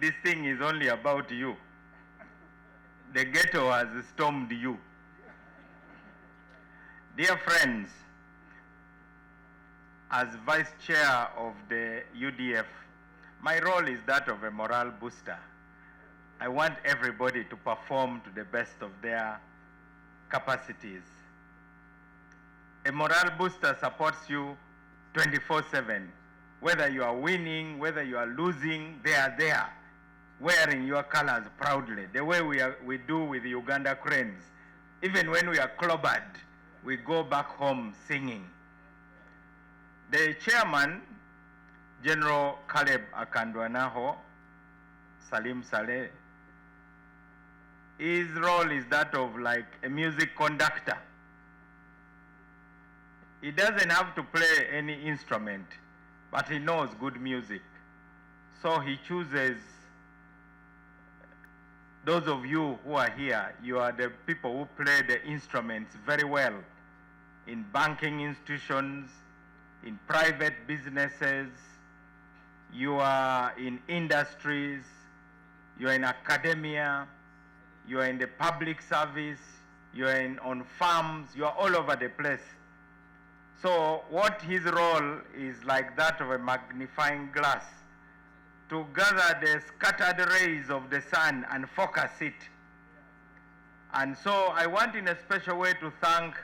this thing is only about you. The ghetto has stormed you. Dear friends, as Vice Chair of the UDF, my role is that of a morale booster. I want everybody to perform to the best of their capacities. A morale booster supports you 24/7. Whether you are winning, whether you are losing, they are there, wearing your colors proudly, the way we do with Uganda Cranes. Even when we are clobbered, we go back home singing. The chairman, General Caleb Akandwanaho, Salim Saleh, his role is that of like a music conductor. He doesn't have to play any instrument, but he knows good music. So he chooses, those of you who are here, you are the people who play the instruments very well in banking institutions, in private businesses, you are in industries, you are in academia, you are in the public service, you are on farms, you are all over the place. So what his role is like that of a magnifying glass to gather the scattered rays of the sun and focus it. And so I want in a special way to thank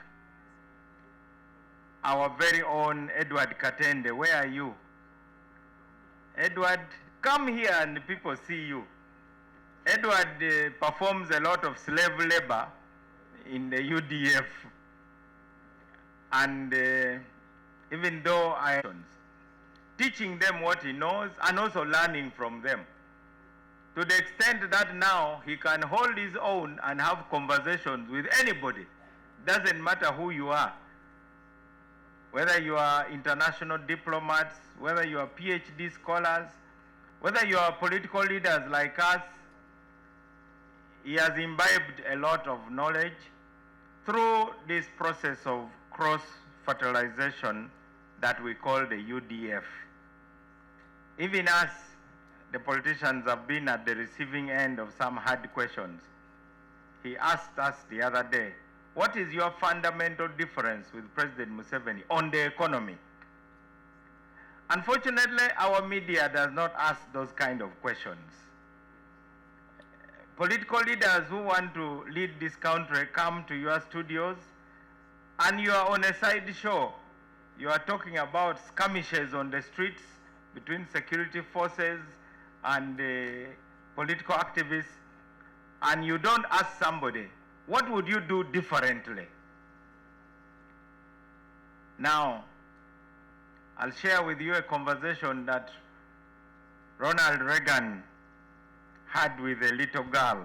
our very own Edward Katende. Where are you? Edward, come here and people see you. Edward performs a lot of slave labor in the UDF. And even though I teaching them what he knows and also learning from them, to the extent that now he can hold his own and have conversations with anybody. Doesn't matter who you are, whether you are international diplomats, whether you are PhD scholars, whether you are political leaders like us. He has imbibed a lot of knowledge through this process of cross-fertilization that we call the UDF. Even us, the politicians, have been at the receiving end of some hard questions. He asked us the other day, what is your fundamental difference with President Museveni on the economy? Unfortunately, our media does not ask those kind of questions. Political leaders who want to lead this country come to your studios and you are on a side show. You are talking about skirmishes on the streets between security forces and political activists, and you don't ask somebody, what would you do differently? Now, I'll share with you a conversation that Ronald Reagan had with a little girl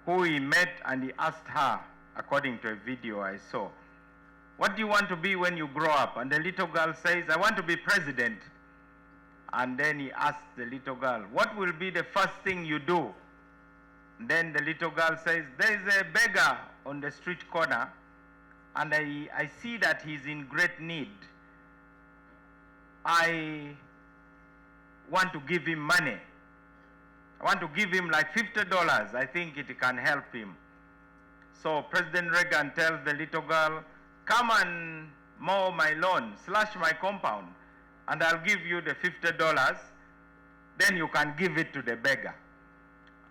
who he met, and he asked her, according to a video I saw, what do you want to be when you grow up? And the little girl says, I want to be president. And then he asked the little girl, what will be the first thing you do? And then the little girl says, there is a beggar on the street corner, and I see that he's in great need. I want to give him money. I want to give him like $50. I think it can help him. So President Reagan tells the little girl, come and mow my lawn, slash my compound, and I'll give you the $50. Then you can give it to the beggar.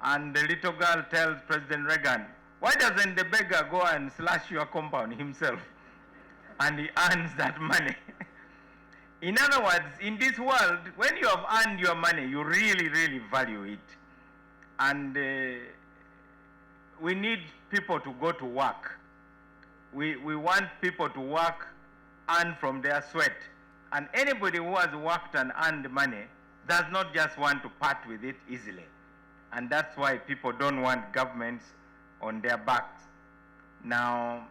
And the little girl tells President Reagan, why doesn't the beggar go and slash your compound himself? And he earns that money. In other words, in this world, when you have earned your money, you really, really value it. And we need people to go to work. We want people to work, earn from their sweat. And anybody who has worked and earned money does not just want to part with it easily. And that's why people don't want governments on their backs. Now,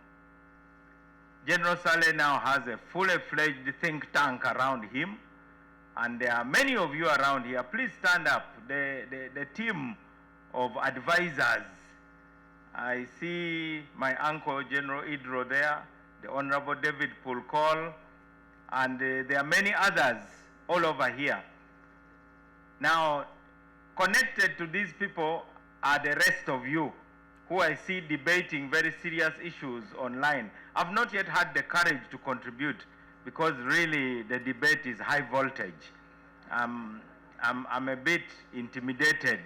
General Saleh now has a fully fledged think tank around him, and there are many of you around here. Please stand up. The team of advisors. I see my uncle General Idro there, the Honorable David Pulkol, and there are many others all over here. Now, connected to these people are the rest of you who I see debating very serious issues online. I've not yet had the courage to contribute because really the debate is high voltage. I'm a bit intimidated.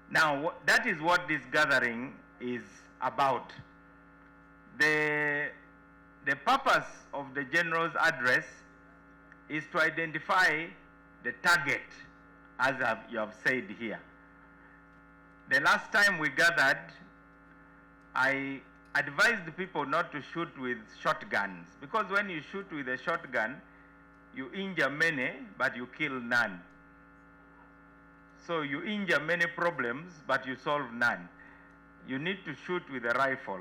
Now, that is what this gathering is about. The purpose of the General's address is to identify the target, as you have said here. The last time we gathered, I advised the people not to shoot with shotguns, because when you shoot with a shotgun, you injure many, but you kill none. So you injure many problems, but you solve none. You need to shoot with a rifle,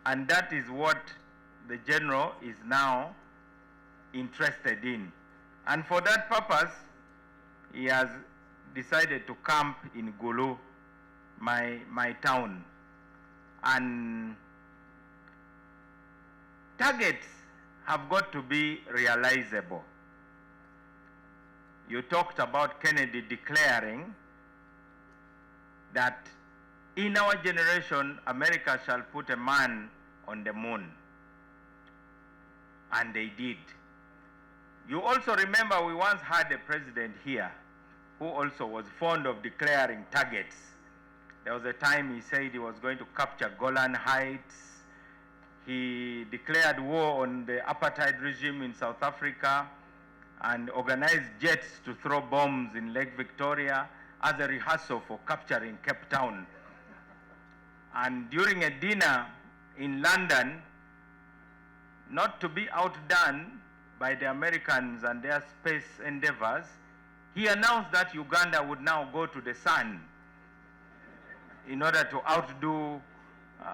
and that is what the general is now interested in. And for that purpose, he has decided to camp in Gulu, my town. And targets have got to be realizable. You talked about Kennedy declaring that in our generation, America shall put a man on the moon. And they did. You also remember we once had a president here who also was fond of declaring targets. There was a time he said he was going to capture Golan Heights. He declared war on the apartheid regime in South Africa and organized jets to throw bombs in Lake Victoria as a rehearsal for capturing Cape Town. And during a dinner in London, not to be outdone by the Americans and their space endeavors, he announced that Uganda would now go to the sun in order to outdo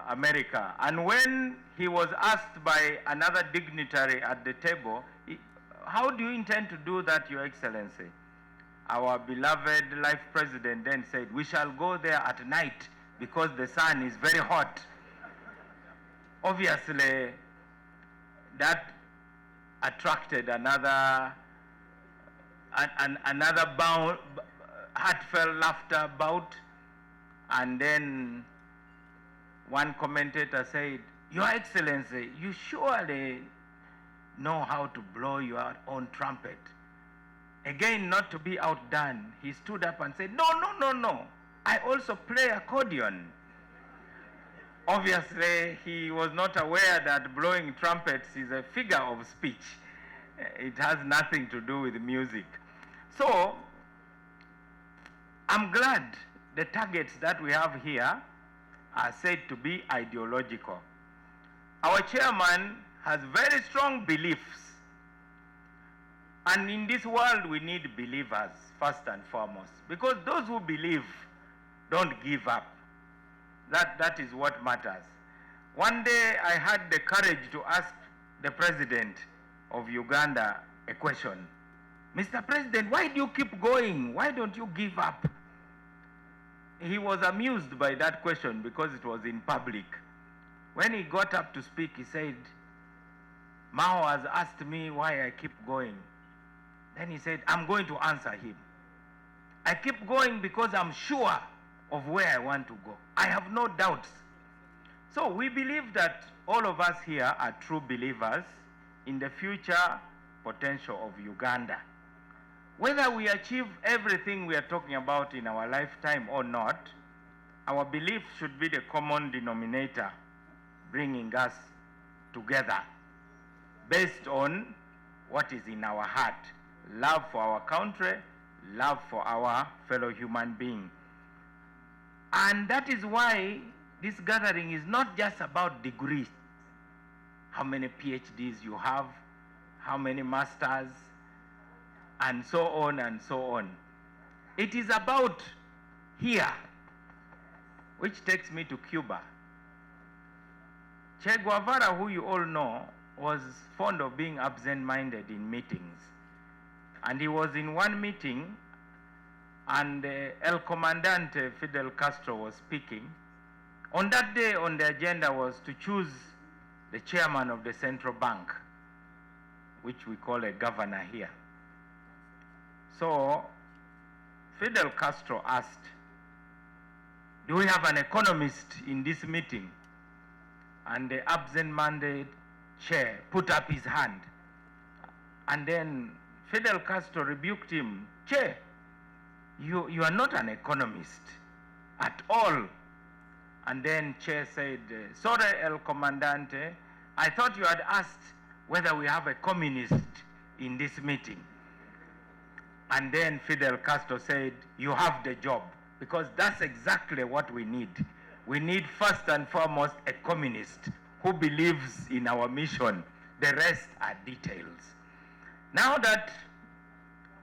America. And when he was asked by another dignitary at the table, how do you intend to do that, Your Excellency? Our beloved life president then said, we shall go there at night because the sun is very hot. Obviously, that attracted another heartfelt laughter bout. And then one commentator said, Your Excellency, you surely know how to blow your own trumpet. Again, not to be outdone, he stood up and said, No. I also play accordion. Obviously, he was not aware that blowing trumpets is a figure of speech. It has nothing to do with music. So, I'm glad the targets that we have here are said to be ideological. Our chairman has very strong beliefs. And in this world, we need believers, first and foremost. Because those who believe don't give up. That is what matters. One day, I had the courage to ask the president of Uganda a question. Mr. President, why do you keep going? Why don't you give up? He was amused by that question because it was in public. When he got up to speak, he said, Mao has asked me why I keep going. Then he said, I'm going to answer him. I keep going because I'm sure of where I want to go. I have no doubts. So we believe that all of us here are true believers in the future potential of Uganda. Whether we achieve everything we are talking about in our lifetime or not, our belief should be the common denominator bringing us together based on what is in our heart. Love for our country, love for our fellow human being. And that is why this gathering is not just about degrees. How many PhDs you have, how many masters, and so on and so on. It is about here, which takes me to Cuba. Che Guevara, who you all know, was fond of being absent-minded in meetings. And he was in one meeting, and El Comandante Fidel Castro was speaking. On that day, on the agenda was to choose the chairman of the central bank, which we call a governor here. So Fidel Castro asked, "Do we have an economist in this meeting?" And the absent-minded chair put up his hand. And then Fidel Castro rebuked him, "Chair, you are not an economist at all." And then Chair said, "Sorry, El Comandante, I thought you had asked whether we have a communist in this meeting." And then Fidel Castro said, "You have the job," because that's exactly what we need. We need first and foremost a communist who believes in our mission. The rest are details. Now that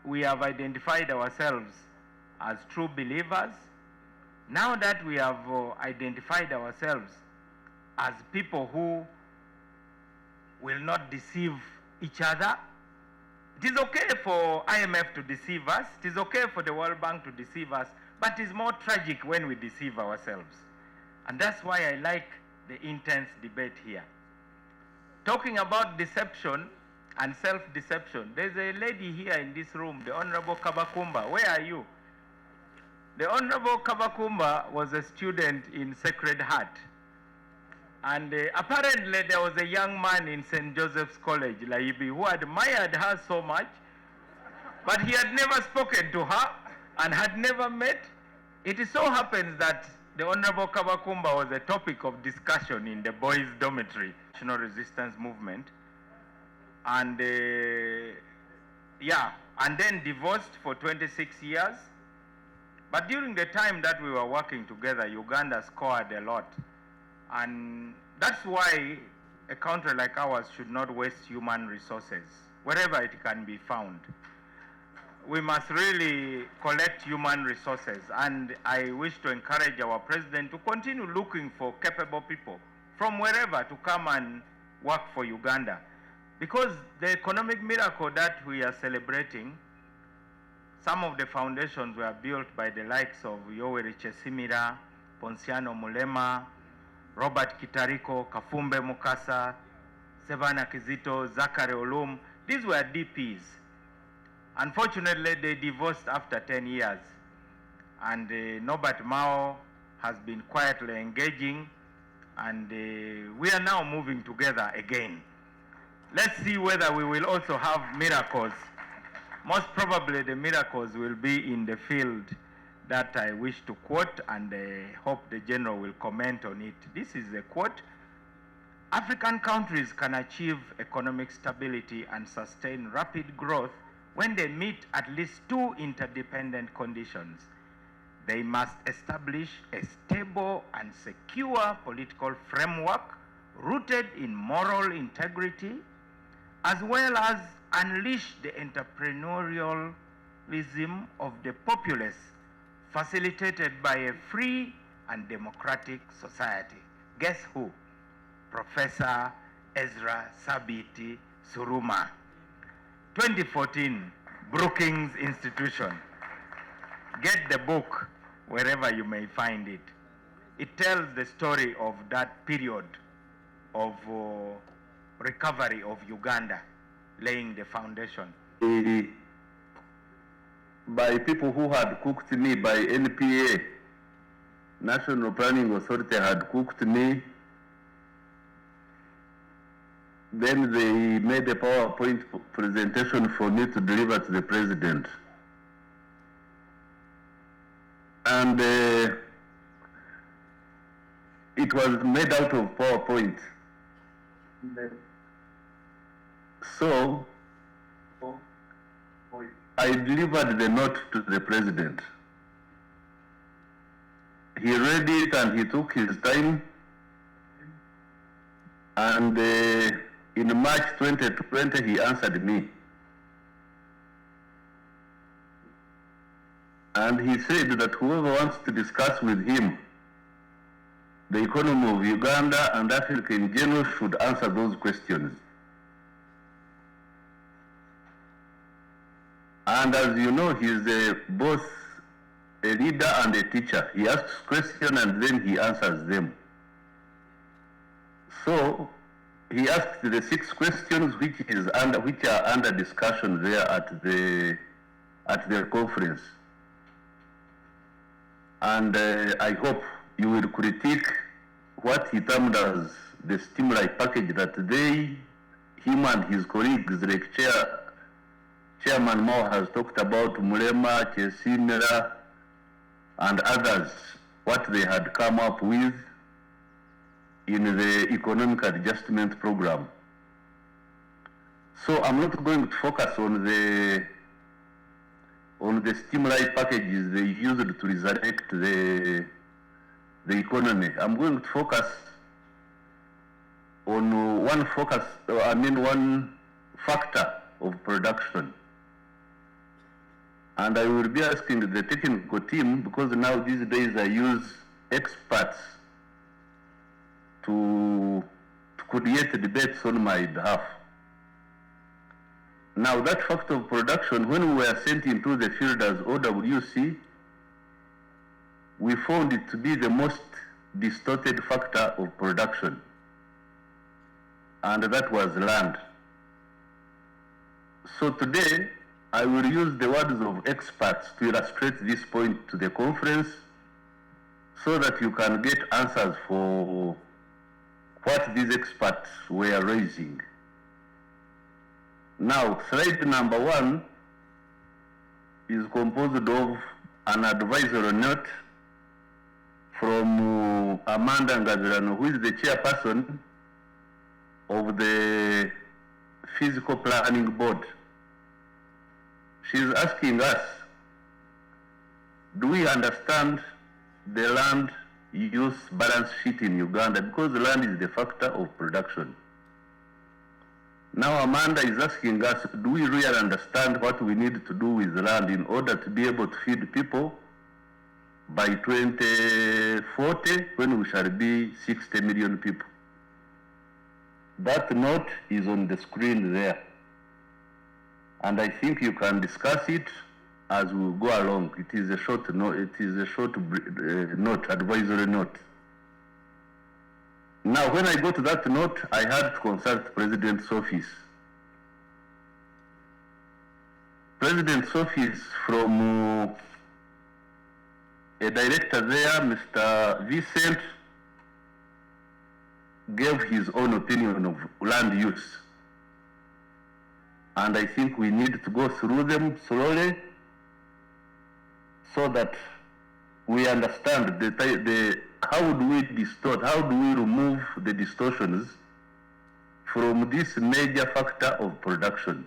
we have identified ourselves as true believers, now that we have identified ourselves as people who will not deceive each other, it is okay for IMF to deceive us, it is okay for the World Bank to deceive us, but it is more tragic when we deceive ourselves. And that's why I like the intense debate here. Talking about deception and self-deception, there's a lady here in this room, the Honorable Kabakumba. Where are you? The Honorable Kabakumba was a student in Sacred Heart. And apparently there was a young man in St. Joseph's College, Laibi, who admired her so much, but he had never spoken to her and had never met. It so happens that the Honorable Kabakumba was a topic of discussion in the boys' dormitory, National Resistance Movement. And and then divorced for 26 years. But during the time that we were working together, Uganda scored a lot. And that's why a country like ours should not waste human resources, wherever it can be found. We must really collect human resources, and I wish to encourage our president to continue looking for capable people from wherever to come and work for Uganda. Because the economic miracle that we are celebrating, some of the foundations were built by the likes of Yoweri Chesimira, Ponciano Mulema, Robert Kitariko, Kafumbe Mukasa, Sevana Kizito, Zachary Olum. These were DPs. Unfortunately, they divorced after 10 years. And Norbert Mao has been quietly engaging, and we are now moving together again. Let's see whether we will also have miracles. Most probably the miracles will be in the field that I wish to quote, and I hope the General will comment on it. This is a quote: "African countries can achieve economic stability and sustain rapid growth when they meet at least two interdependent conditions. They must establish a stable and secure political framework rooted in moral integrity, as well as unleash the entrepreneurialism of the populace, facilitated by a free and democratic society." Guess who? Professor Ezra Sabiti Suruma. 2014, Brookings Institution. Get the book wherever you may find it. It tells the story of that period of recovery of Uganda, laying the foundation. By people who had cooked me, by NPA, National Planning Authority had cooked me. Then they made a PowerPoint presentation for me to deliver to the president. And it was made out of PowerPoint. So I delivered the note to the president. He read it and he took his time. And in March 2020, he answered me. And he said that whoever wants to discuss with him the economy of Uganda and Africa in general should answer those questions. And as you know, he's both a leader and a teacher. He asks questions and then he answers them. So he asked the 6 questions which are under discussion there at the conference. And I hope you will critique what he termed as the stimuli package that him and his colleagues like Chairman Mao has talked about, Mulema, Chesimera, and others, what they had come up with in the economic adjustment program. So I'm not going to focus on the stimuli packages they used to resurrect the economy. I'm going to focus on one factor of production. And I will be asking the technical team, because now these days I use experts to create debates on my behalf. Now that factor of production, when we were sent into the field as OWC, we found it to be the most distorted factor of production, and that was land. So today, I will use the words of experts to illustrate this point to the conference so that you can get answers for what these experts were raising. Now, slide number 1 is composed of an advisory note from Amanda Ngazirano, who is the chairperson of the Physical Planning Board. She's asking us, do we understand the land use balance sheet in Uganda? Because land is the factor of production. Now Amanda is asking us, do we really understand what we need to do with land in order to be able to feed people by 2040, when we shall be 60 million people? That note is on the screen there. And I think you can discuss it as we go along. It is a short note, advisory note. Now, when I go to that note, I had to consult President's office. President's office, from a director there, Mr. Vincent, gave his own opinion of land use. And I think we need to go through them slowly so that we understand how do we distort, how do we remove the distortions from this major factor of production.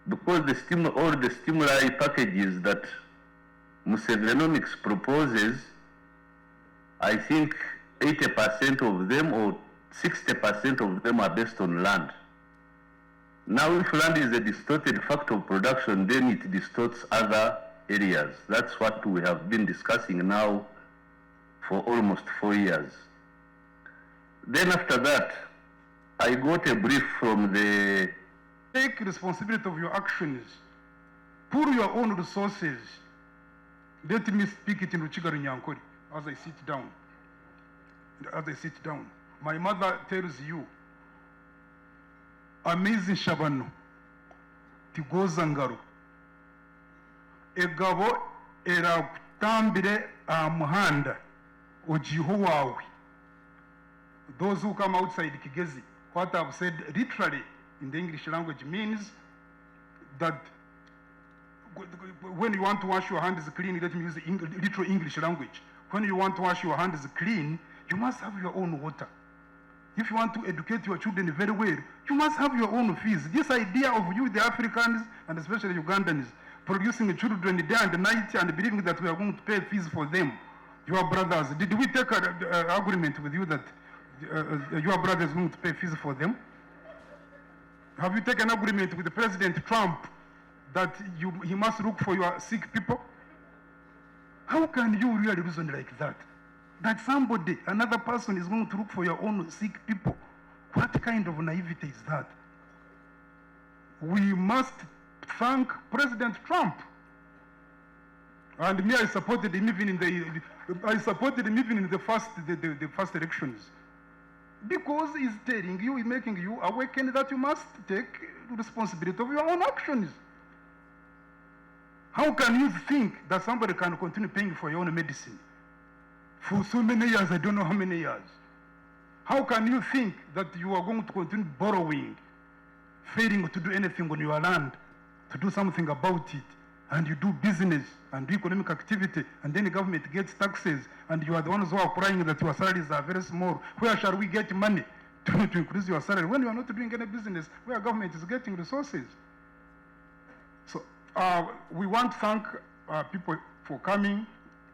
Because all the stimuli packages that Musevenomics proposes, I think 80% of them or 60% of them are based on land. Now, if land is a distorted factor of production, then it distorts other areas. That's what we have been discussing now for almost 4 years. Then after that, I got a brief from the... Take responsibility of your actions. Pull your own resources. Let me speak it in Ruchigari Nyankori as I sit down. My mother tells you, amazing Shabano, Tigozangaru, Egabo era tambire amuhanda, Ojihuawi. Those who come outside Kigezi, what I've said literally in the English language means that when you want to wash your hands clean, let me use the literal English language. When you want to wash your hands clean, you must have your own water. If you want to educate your children very well, you must have your own fees. This idea of you, the Africans, and especially Ugandans, producing children day and night and believing that we are going to pay fees for them, your brothers, did we take an agreement with you that your brother is going to pay fees for them? Have you taken an agreement with President Trump that he must look for your sick people? How can you really reason like that? That somebody, another person is going to look for your own sick people. What kind of naivety is that? We must thank President Trump. And me, I supported him even in the first elections. Because he's telling you, he's making you awaken that you must take responsibility of your own actions. How can you think that somebody can continue paying for your own medicine for so many years, I don't know how many years? How can you think that you are going to continue borrowing, failing to do anything on your land, to do something about it, and you do business and do economic activity, and then the government gets taxes, and you are the ones who are crying that your salaries are very small? Where shall we get money to increase your salary when you are not doing any business where government is getting resources? So we want to thank people for coming,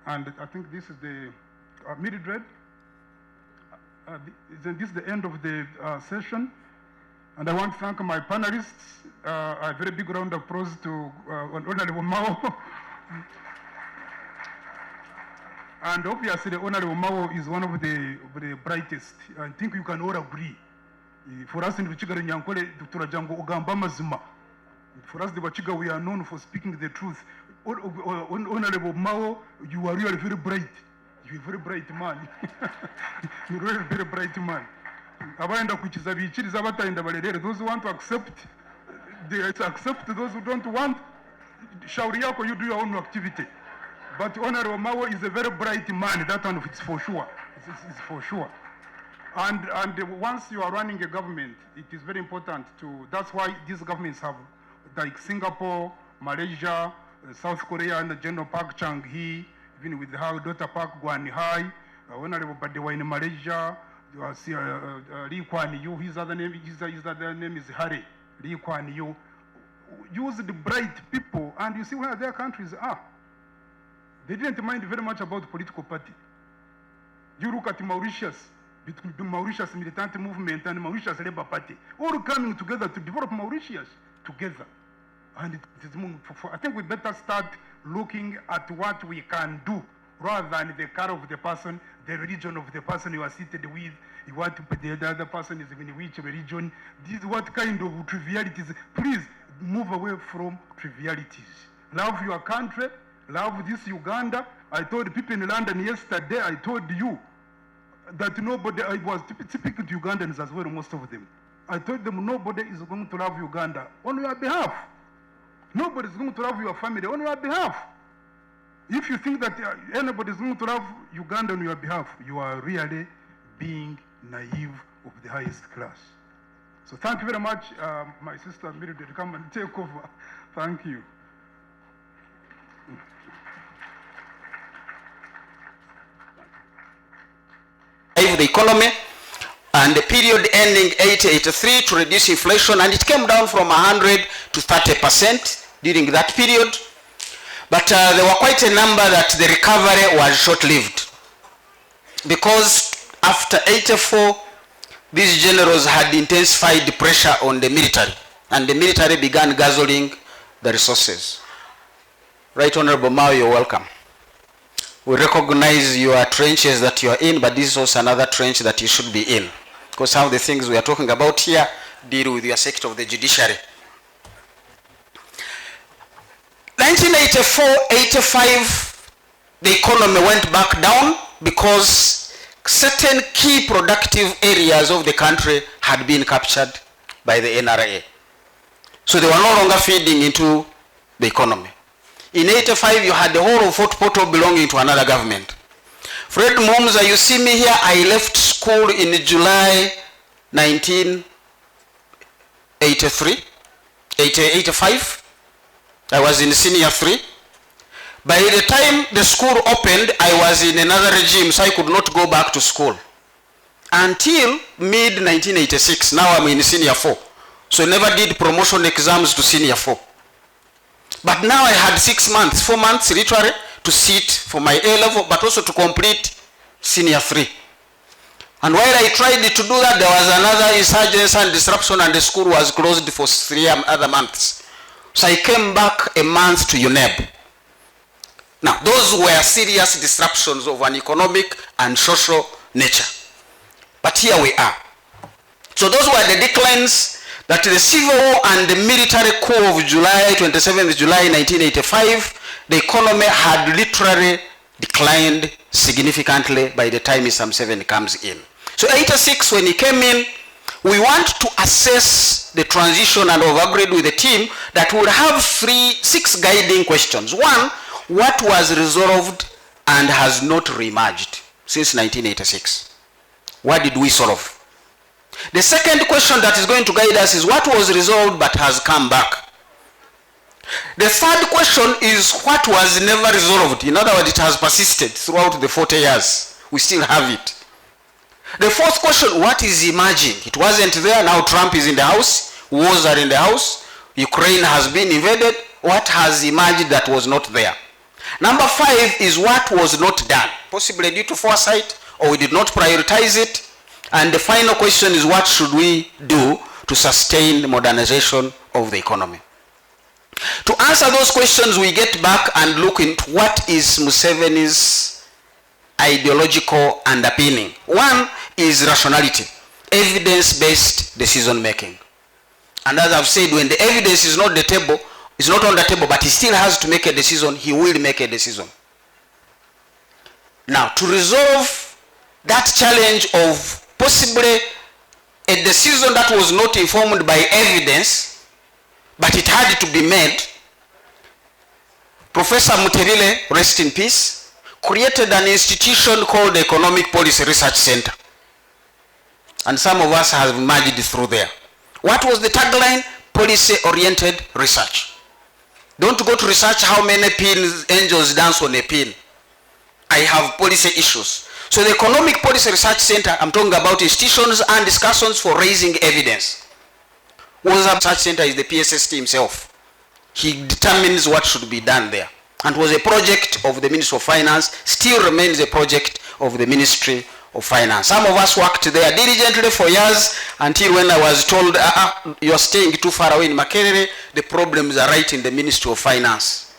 and I think this is the Mildred. This is the end of the session, and I want to thank my panelists. A very big round of applause to Honorable Mao. And obviously, Honorable Mao is one of the brightest. I think you can all agree. For us in Ruchigara Nyankole, Dr. Jango Ogamba Mazuma. For us, the Bachiga, we are known for speaking the truth. Honorable Mao, you are really very bright. You're a very bright man. You're really very bright man. Those who want to accept, they accept. Those who don't want, shauri yako, you do your own activity. But Honorable Mao is a very bright man. That one is for sure. It's for sure. And once you are running a government, it is very important to. That's why these governments have, like Singapore, Malaysia, South Korea, and General Park Chung-hee, even with her daughter Park Geun-hye, Honorable Badewa in Malaysia, Lee Kuan Yew, his other name is Harry, Lee Kuan Yew, use the bright people, and you see where their countries are. They didn't mind very much about the political party. You look at Mauritius, between the Mauritius militant movement and Mauritius Labour Party, all coming together to develop Mauritius together. And it is I think we better start looking at what we can do rather than the color of the person, the religion of the person you are seated with, what the other person is in which religion. This is what kind of trivialities. Please move away from trivialities. Love your country, love this Uganda. I told people in London yesterday, I told you that nobody, I was speaking to Ugandans as well, most of them. I told them nobody is going to love Uganda on your behalf. Nobody is going to love your family on your behalf. If you think that anybody is going to love Uganda on your behalf, you are really being naive of the highest class. So thank you very much, my sister Mildred, come and take over. Thank you. The economy, and the period ending 1883 to reduce inflation, and it came down from 100 to 30% during that period. But there were quite a number that the recovery was short-lived, because after 84, these generals had intensified the pressure on the military, and the military began guzzling the resources. Right, Honorable Mao, you're welcome. We recognize your trenches that you are in, but this is also another trench that you should be in, because some of the things we are talking about here deal with your sector of the judiciary. 1984-85, the economy went back down because certain key productive areas of the country had been captured by the NRA. So they were no longer feeding into the economy. In 85, you had the whole of Fort Portal belonging to another government. Fred Mumza, you see me here, I left school in July 1985. I was in senior 3. By the time the school opened, I was in another regime, so I could not go back to school. Until mid-1986, now I'm in senior 4. So I never did promotion exams to senior 4. But now I had 4 months literally, to sit for my A-level, but also to complete senior 3. And while I tried to do that, there was another insurgency and disruption, and the school was closed for 3 other months. So I came back a month to UNEB. Now, those were serious disruptions of an economic and social nature. But here we are. So those were the declines that the civil war and the military coup of July 27th July 1985, the economy had literally declined significantly by the time Isam 7 comes in. So 86, when he came in, we want to assess the transition and overgrade with the team that will have 6 guiding questions. 1, what was resolved and has not reemerged since 1986? What did we solve? The second question that is going to guide us is what was resolved but has come back. The third question is what was never resolved. In other words, it has persisted throughout the 40 years. We still have it. The fourth question, what is emerging? It wasn't there, now Trump is in the house, wars are in the house, Ukraine has been invaded. What has emerged that was not there? Number 5 is what was not done, possibly due to foresight, or we did not prioritize it. And the final question is what should we do to sustain the modernization of the economy? To answer those questions, we get back and look into what is Museveni's ideological underpinning. 1 is rationality, evidence-based decision making. And as I've said, when the evidence is not on the table, but he still has to make a decision, he will make a decision. Now, to resolve that challenge of possibly a decision that was not informed by evidence, but it had to be made, Professor Muterile, rest in peace, created an institution called the Economic Policy Research Center. And some of us have emerged through there. What was the tagline? Policy-oriented research. Don't go to research how many pins angels dance on a pin. I have policy issues. So the Economic Policy Research Center, I'm talking about institutions and discussions for raising evidence. What's Research Center is the PSST himself. He determines what should be done there. And was a project of the Ministry of Finance, still remains a project of the Ministry of Finance. Some of us worked there diligently for years until when I was told, you're staying too far away in Makerere, the problems are right in the Ministry of Finance.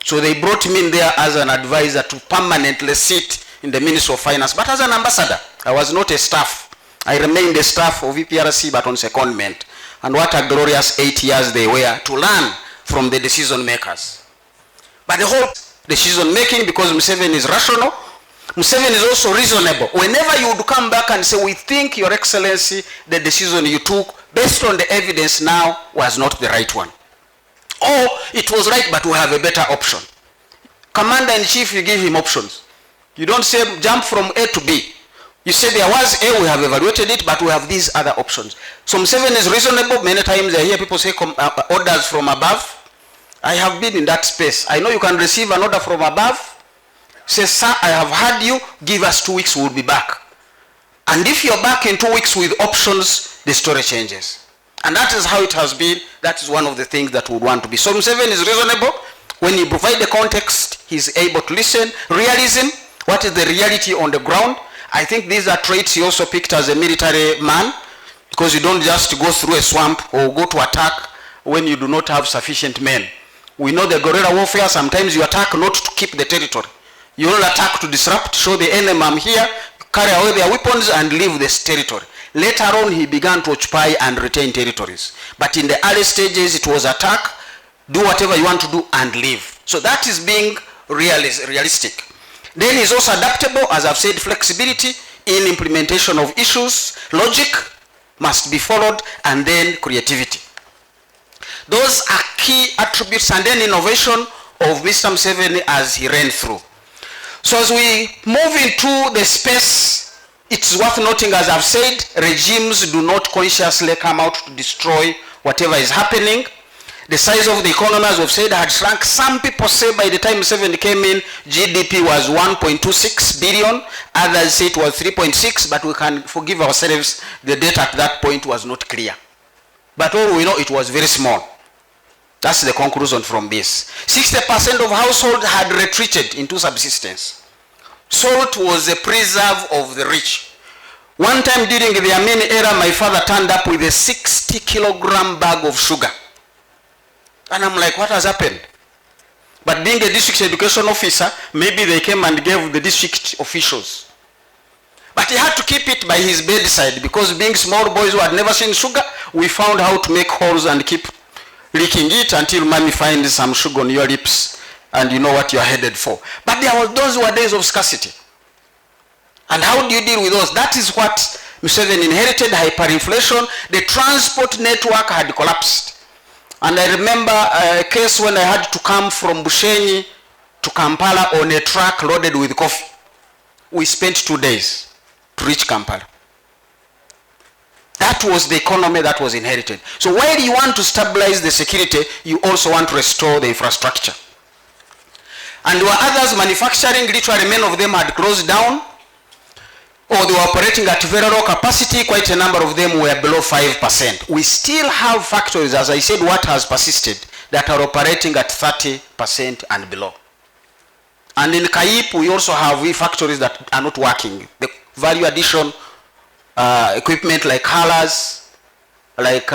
So they brought me in there as an advisor to permanently sit in the Ministry of Finance, but as an ambassador. I was not a staff. I remained a staff of EPRC, but on secondment. And what a glorious 8 years they were to learn from the decision makers. But the whole decision making, because Museveni is rational, Museveni is also reasonable. Whenever you would come back and say, we think, Your Excellency, the decision you took based on the evidence now was not the right one. Or it was right, but we have a better option. Commander-in-Chief, you give him options. You don't say jump from A to B. You say there was A, we have evaluated it, but we have these other options. So Museveni is reasonable. Many times I hear people say orders from above. I have been in that space. I know you can receive an order from above. Say, sir, I have heard you. Give us 2 weeks, we'll be back. And if you're back in 2 weeks with options, the story changes. And that is how it has been. That is one of the things that we would want to be. So Museveni is reasonable. When you provide the context, he's able to listen. Realism, what is the reality on the ground? I think these are traits he also picked as a military man, because you don't just go through a swamp or go to attack when you do not have sufficient men. We know the guerrilla warfare, sometimes you attack not to keep the territory. You will attack to disrupt, show the enemy I'm here, carry away their weapons and leave this territory. Later on, he began to occupy and retain territories. But in the early stages, it was attack, do whatever you want to do and leave. So that is being realistic. Then he's also adaptable, as I've said, flexibility in implementation of issues, logic must be followed, and then creativity. Those are key attributes, and then innovation of Mr. Museveni as he ran through. So as we move into the space, it's worth noting, as I've said, regimes do not consciously come out to destroy whatever is happening. The size of the economy, as we've said, had shrunk. Some people say by the time Museveni came in, GDP was 1.26 billion. Others say it was 3.6, but we can forgive ourselves. The data at that point was not clear. But all we know, it was very small. That's the conclusion from this. 60% of households had retreated into subsistence. Salt was a preserve of the rich. One time during the Amin era, my father turned up with a 60-kilogram bag of sugar. And I'm like, what has happened? But being a district education officer, maybe they came and gave the district officials. But he had to keep it by his bedside, because being small boys who had never seen sugar, we found how to make holes and keep licking it until mommy finds some sugar on your lips and you know what you're headed for. But those were days of scarcity. And how do you deal with those? That is what Museveni inherited hyperinflation. The transport network had collapsed. And I remember a case when I had to come from Bushenyi to Kampala on a truck loaded with coffee. We spent 2 days to reach Kampala. That was the economy that was inherited. So while you want to stabilize the security, you also want to restore the infrastructure. And there were others manufacturing, literally many of them had closed down, or they were operating at very low capacity. Quite a number of them were below 5%. We still have factories, as I said, what has persisted, that are operating at 30% and below. And in Kayip, we also have factories that are not working. The value addition equipment like haulers, like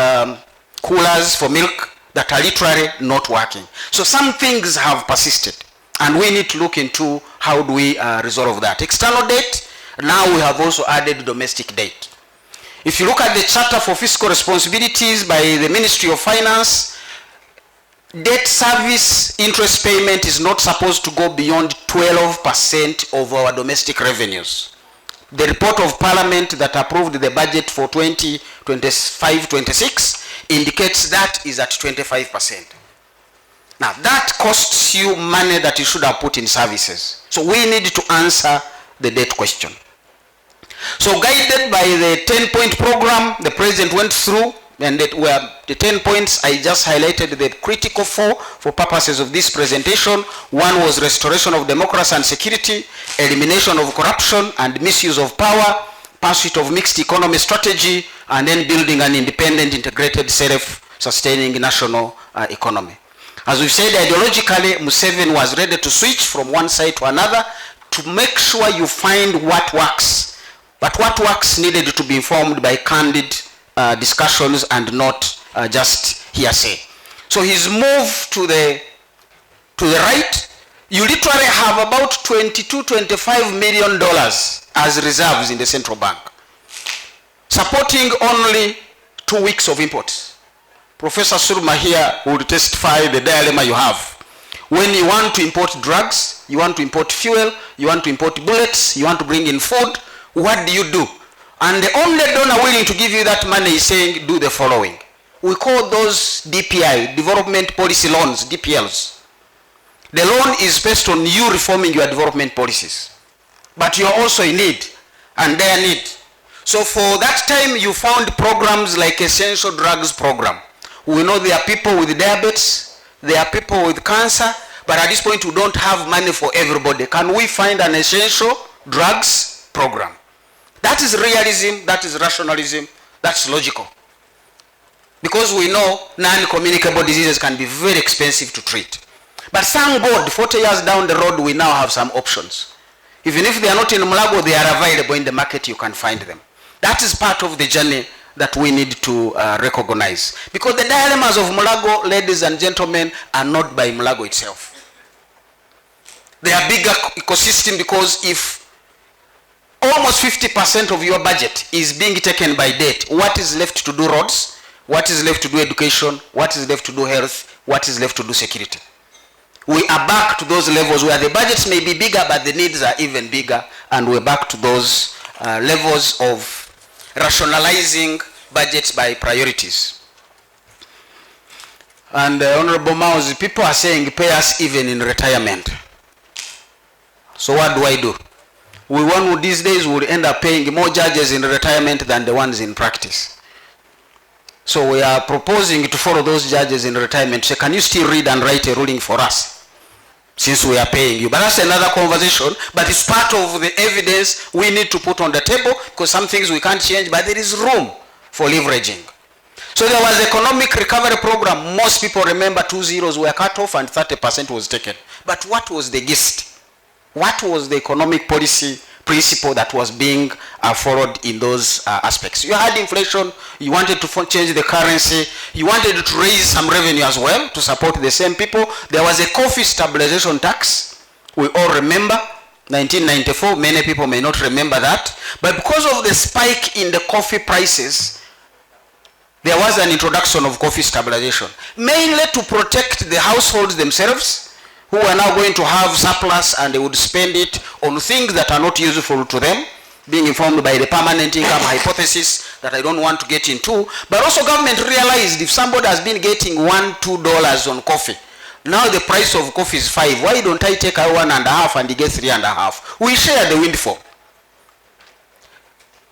coolers for milk, that are literally not working. So some things have persisted, and we need to look into how do we resolve that. External debt, now we have also added domestic debt. If you look at the Charter for Fiscal Responsibilities by the Ministry of Finance, debt service interest payment is not supposed to go beyond 12% of our domestic revenues. The report of Parliament that approved the budget for 2025-26 indicates that is at 25%. Now that costs you money that you should have put in services. So we need to answer the debt question. So guided by the 10-point program the President went through, and that were the 10 points, I just highlighted the critical 4 for purposes of this presentation. One was restoration of democracy and security, elimination of corruption and misuse of power, pursuit of mixed economy strategy, and then building an independent, integrated, self-sustaining national economy. As we've said, ideologically, Museveni was ready to switch from one side to another to make sure you find what works. But what works needed to be informed by candid discussions and not just hearsay. So his move to the right, you literally have about $22-25 million as reserves in the central bank, supporting only 2 weeks of imports. Professor Surma here would testify the dilemma you have. When you want to import drugs, you want to import fuel, you want to import bullets, you want to bring in food, what do? And the only donor willing to give you that money is saying, do the following. We call those DPI, Development Policy Loans, DPLs. The loan is based on you reforming your development policies. But you are also in need, and they are in need. So for that time, you found programs like Essential Drugs Program. We know there are people with diabetes, there are people with cancer, but at this point, we don't have money for everybody. Can we find an Essential Drugs Program? That is realism, that is rationalism, that's logical. Because we know non-communicable diseases can be very expensive to treat. But thank God, 40 years down the road, we now have some options. Even if they are not in Mulago, they are available in the market, you can find them. That is part of the journey that we need to recognize. Because the dilemmas of Mulago, ladies and gentlemen, are not by Mulago itself. They are bigger ecosystem, because if almost 50% of your budget is being taken by debt, what is left to do roads? What is left to do education? What is left to do health? What is left to do security? We are back to those levels where the budgets may be bigger, but the needs are even bigger, and we're back to those levels of rationalizing budgets by priorities. And Honorable Mao, people are saying pay us even in retirement. So what do? We want these days would end up paying more judges in retirement than the ones in practice. So we are proposing to follow those judges in retirement. So can you still read and write a ruling for us, since we are paying you? But that's another conversation, but it's part of the evidence we need to put on the table, because some things we can't change, but there is room for leveraging. So there was economic recovery program. Most people remember 2 zeros were cut off and 30% was taken. But what was the gist? What was the economic policy principle that was being followed in those aspects? You had inflation, you wanted to change the currency, you wanted to raise some revenue as well to support the same people. There was a coffee stabilization tax. We all remember, 1994, many people may not remember that. But because of the spike in the coffee prices, there was an introduction of coffee stabilization, mainly to protect the households themselves, who are now going to have surplus and they would spend it on things that are not useful to them, being informed by the permanent income hypothesis that I don't want to get into. But also government realized if somebody has been getting $1-2 on coffee, now the price of coffee is 5. Why don't I take 1.5 and he gets 3.5? We share the windfall.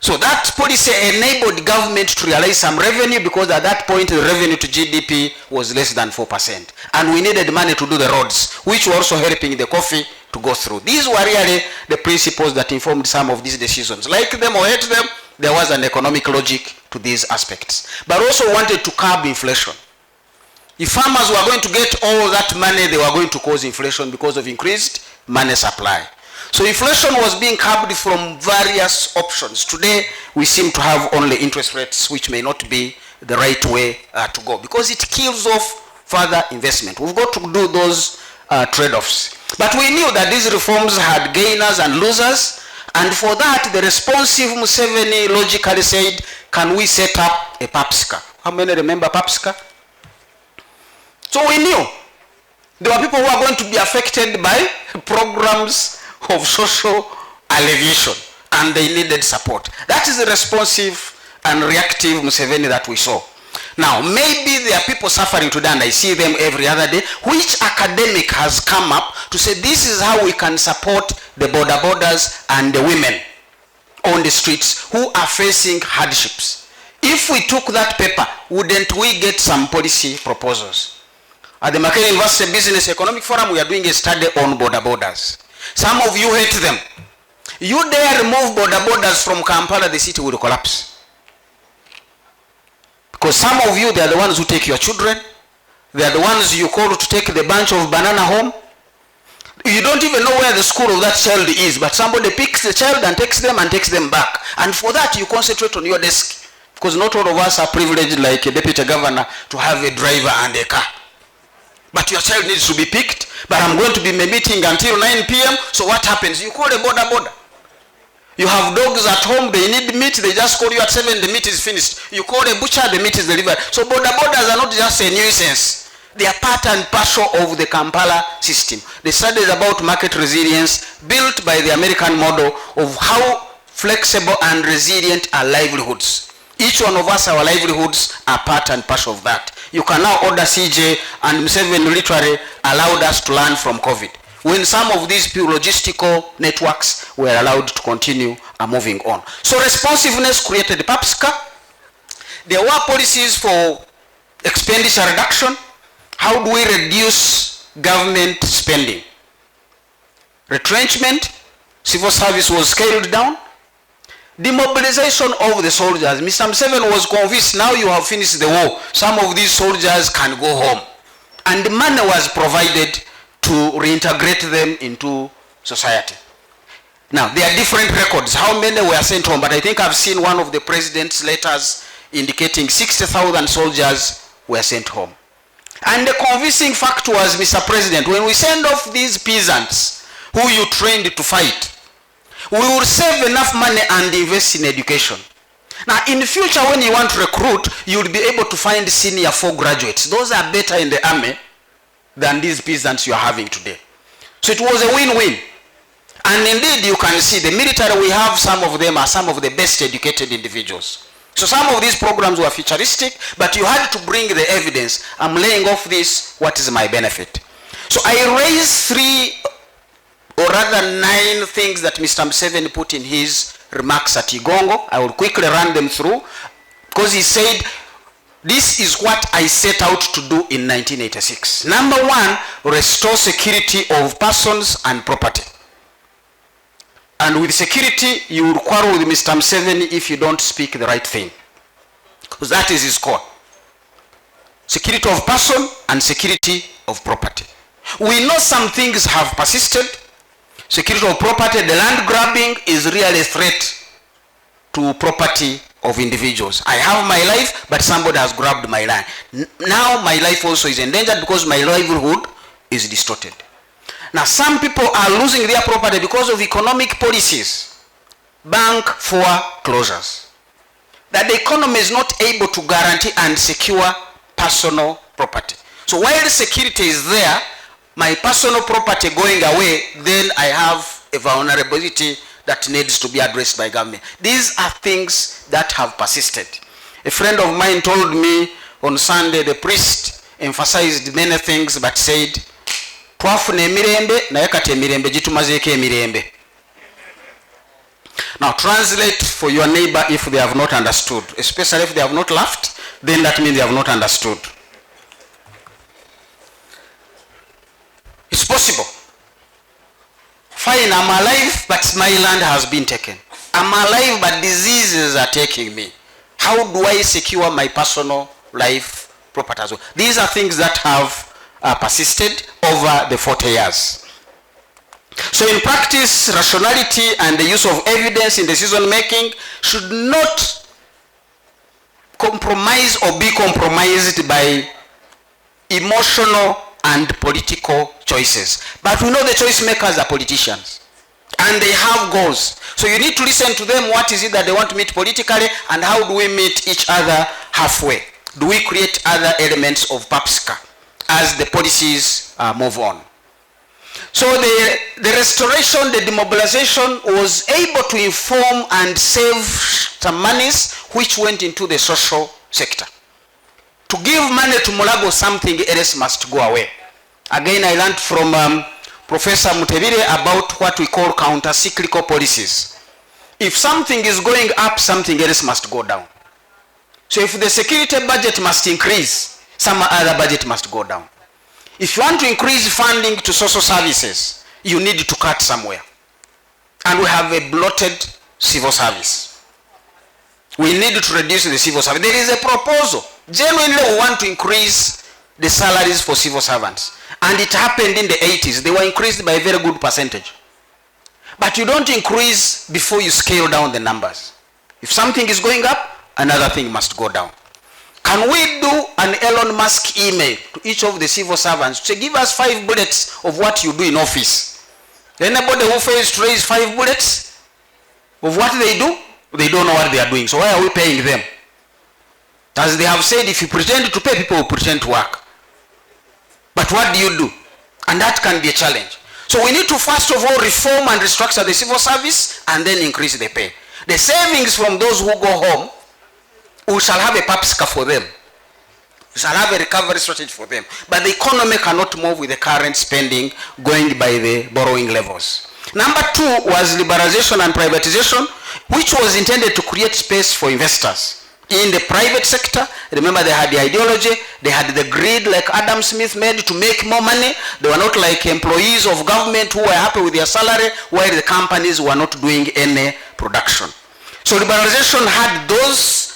So that policy enabled government to realize some revenue, because at that point the revenue to GDP was less than 4%. And we needed money to do the roads, which were also helping the coffee to go through. These were really the principles that informed some of these decisions. Like them or hate them, there was an economic logic to these aspects. But also wanted to curb inflation. If farmers were going to get all that money, they were going to cause inflation because of increased money supply. So inflation was being curbed from various options. Today, we seem to have only interest rates, which may not be the right way to go, because it kills off further investment. We've got to do those trade-offs. But we knew that these reforms had gainers and losers, and for that, the responsive Museveni logically said, can we set up a PAPSCA? How many remember PAPSCA? So we knew there were people who are going to be affected by programs of social alleviation, and they needed support. That is the responsive and reactive Museveni that we saw. Now, maybe there are people suffering today, and I see them every other day. Which academic has come up to say this is how we can support the border borders and the women on the streets who are facing hardships? If we took that paper, wouldn't we get some policy proposals? At the Makerere University Business Economic Forum, we are doing a study on border borders. Some of you hate them. You dare remove border borders from Kampala, the city will collapse. Because some of you, they are the ones who take your children. They are the ones you call to take the bunch of banana home. You don't even know where the school of that child is, but somebody picks the child and takes them back. And for that, you concentrate on your desk. Because not all of us are privileged like a deputy governor to have a driver and a car. But your child needs to be picked, but I'm going to be meeting until 9 p.m. So what happens? You call a border. You have dogs at home, they need meat, they just call you at 7, the meat is finished. You call a butcher, the meat is delivered. So borders are not just a nuisance. They are part and parcel of the Kampala system. The studies about market resilience built by the American model of how flexible and resilient are livelihoods. Each one of us, our livelihoods are part and parcel of that. You can now order CJ, and Museveni literally allowed us to learn from COVID, when some of these pure logistical networks were allowed to continue moving on. So responsiveness created PAPSCA. There were policies for expenditure reduction. How do we reduce government spending? Retrenchment, civil service was scaled down. Demobilization of the soldiers. Mr. Museveni was convinced, now you have finished the war, some of these soldiers can go home. And money was provided to reintegrate them into society. Now, there are different records, how many were sent home, but I think I've seen one of the president's letters indicating 60,000 soldiers were sent home. And the convincing fact was, Mr. President, when we send off these peasants who you trained to fight, we will save enough money and invest in education. Now, in the future, when you want to recruit, you will be able to find senior 4 graduates. Those are better in the army than these peasants you are having today. So it was a win-win. And indeed, you can see the military we have, some of them are some of the best educated individuals. So some of these programs were futuristic, but you had to bring the evidence. I'm laying off this, what is my benefit? So I raised 3 or rather 9 things that Mr. Museveni put in his remarks at Igongo. I will quickly run them through, because he said, this is what I set out to do in 1986. Number 1, restore security of persons and property. And with security, you will quarrel with Mr. Museveni if you don't speak the right thing, because that is his core. Security of person and security of property. We know some things have persisted. Security of property, the land grabbing is really a threat to property of individuals. I have my life, but somebody has grabbed my land. Now my life also is endangered because my livelihood is distorted. Now some people are losing their property because of economic policies, bank foreclosures, that the economy is not able to guarantee and secure personal property. So while the security is there, my personal property going away, then I have a vulnerability that needs to be addressed by government. These are things that have persisted. A friend of mine told me on Sunday, the priest emphasized many things but said, twafuna emirembe naye kati emirembe gitumazeeko emirembe. Now translate for your neighbor if they have not understood, especially if they have not laughed, then that means they have not understood. It's possible. Fine, I'm alive, but my land has been taken. I'm alive, but diseases are taking me. How do I secure my personal life property as well? These are things that have persisted over the 40 years. So in practice, rationality and the use of evidence in decision making should not compromise or be compromised by emotional and political choices. But we know the choice makers are politicians and they have goals. So you need to listen to them. What is it that they want to meet politically, and how do we meet each other halfway? Do we create other elements of PAPSCA as the policies move on? So the restoration, the demobilization was able to inform and save some monies which went into the social sector. To give money to Mulago, something else must go away. Again, I learned from Professor Mutebire about what we call counter-cyclical policies. If something is going up, something else must go down. So if the security budget must increase, some other budget must go down. If you want to increase funding to social services, you need to cut somewhere. And we have a bloated civil service. We need to reduce the civil service. There is a proposal. Genuinely, we want to increase the salaries for civil servants. And it happened in the 80s. They were increased by a very good percentage. But you don't increase before you scale down the numbers. If something is going up, another thing must go down. Can we do an Elon Musk email to each of the civil servants to give us 5 bullets of what you do in office? Anybody who fails to raise 5 bullets of what they do, they don't know what they are doing. So why are we paying them? As they have said, if you pretend to pay, people will pretend to work. But what do you do? And that can be a challenge. So we need to first of all reform and restructure the civil service and then increase the pay. The savings from those who go home, we shall have a PAPSCA for them. We shall have a recovery strategy for them. But the economy cannot move with the current spending going by the borrowing levels. Number 2 was liberalization and privatization, which was intended to create space for investors. In the private sector, remember they had the ideology, they had the greed like Adam Smith made to make more money. They were not like employees of government who were happy with their salary, while the companies were not doing any production. So liberalization had those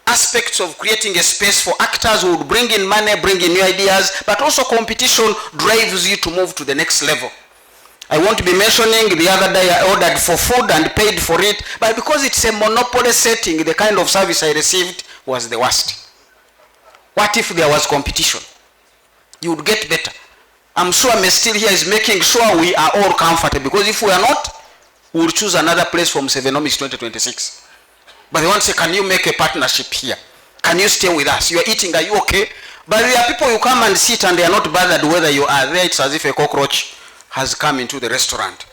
aspects of creating a space for actors who would bring in money, bring in new ideas, but also competition drives you to move to the next level. I won't be mentioning, the other day I ordered for food and paid for it, but because it's a monopoly setting, the kind of service I received was the worst. What if there was competition? You would get better. I'm sure Mestil here is making sure we are all comfortable, because if we are not, we will choose another place from Sevenomics 2026. But they want to say, can you make a partnership here? Can you stay with us? You are eating, are you okay? But there are people you come and sit and they are not bothered whether you are there. It's as if a cockroach has come into the restaurant.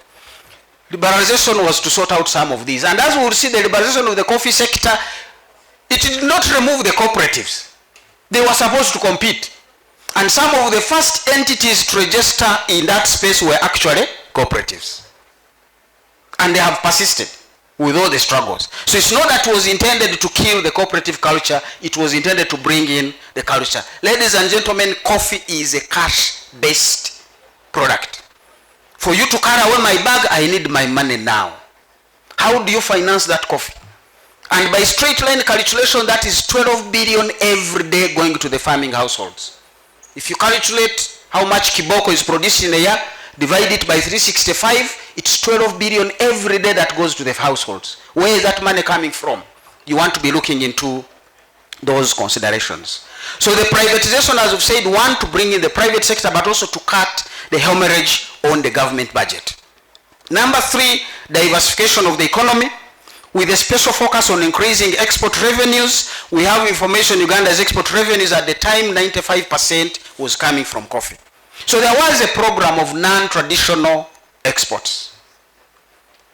Liberalization was to sort out some of these. And as we will see, the liberalization of the coffee sector, it did not remove the cooperatives. They were supposed to compete. And some of the first entities to register in that space were actually cooperatives. And they have persisted with all the struggles. So it's not that it was intended to kill the cooperative culture, it was intended to bring in the culture. Ladies and gentlemen, coffee is a cash-based product. For you to carry away my bag, I need my money now. How do you finance that coffee? And by straight line calculation, that is 12 billion every day going to the farming households. If you calculate how much kiboko is produced in a year, divide it by 365, it's 12 billion every day that goes to the households. Where is that money coming from? You want to be looking into those considerations. So the privatization, as I've said, one, to bring in the private sector, but also to cut the hemorrhage on the government budget. Number 3, diversification of the economy, with a special focus on increasing export revenues. We have information Uganda's export revenues at the time, 95% was coming from coffee. So there was a program of non-traditional exports.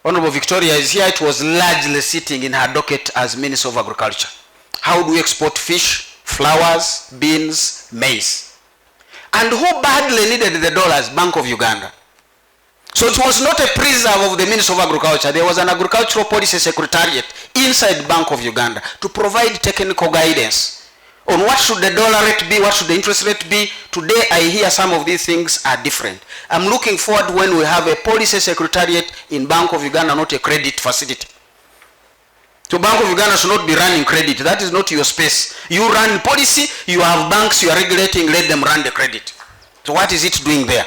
Honorable Victoria is here. It was largely sitting in her docket as Minister of Agriculture. How do we export fish, flowers, beans, maize? And who badly needed the dollars? Bank of Uganda. So it was not a preserve of the Minister of Agriculture. There was an agricultural policy secretariat inside Bank of Uganda to provide technical guidance on what should the dollar rate be, what should the interest rate be. Today I hear some of these things are different. I'm looking forward when we have a policy secretariat in Bank of Uganda, not a credit facility. So Bank of Uganda should not be running credit. That is not your space. You run policy, you have banks you are regulating, let them run the credit. So what is it doing there?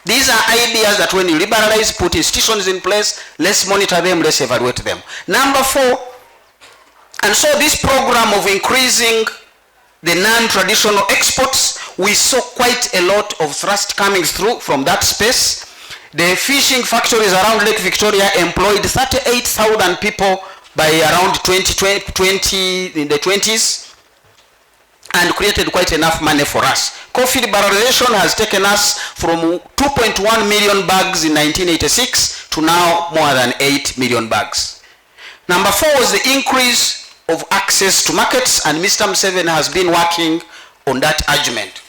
These are ideas that when you liberalize, put institutions in place, let's monitor them, let's evaluate them. Number 4, and so this program of increasing the non-traditional exports, we saw quite a lot of thrust coming through from that space. The fishing factories around Lake Victoria employed 38,000 people by around 2020 in the 20s and created quite enough money for us. Coffee liberalization has taken us from 2.1 million bags in 1986 to now more than 8 million bags. Number 4 was the increase of access to markets, and Mr. Museveni has been working on that argument.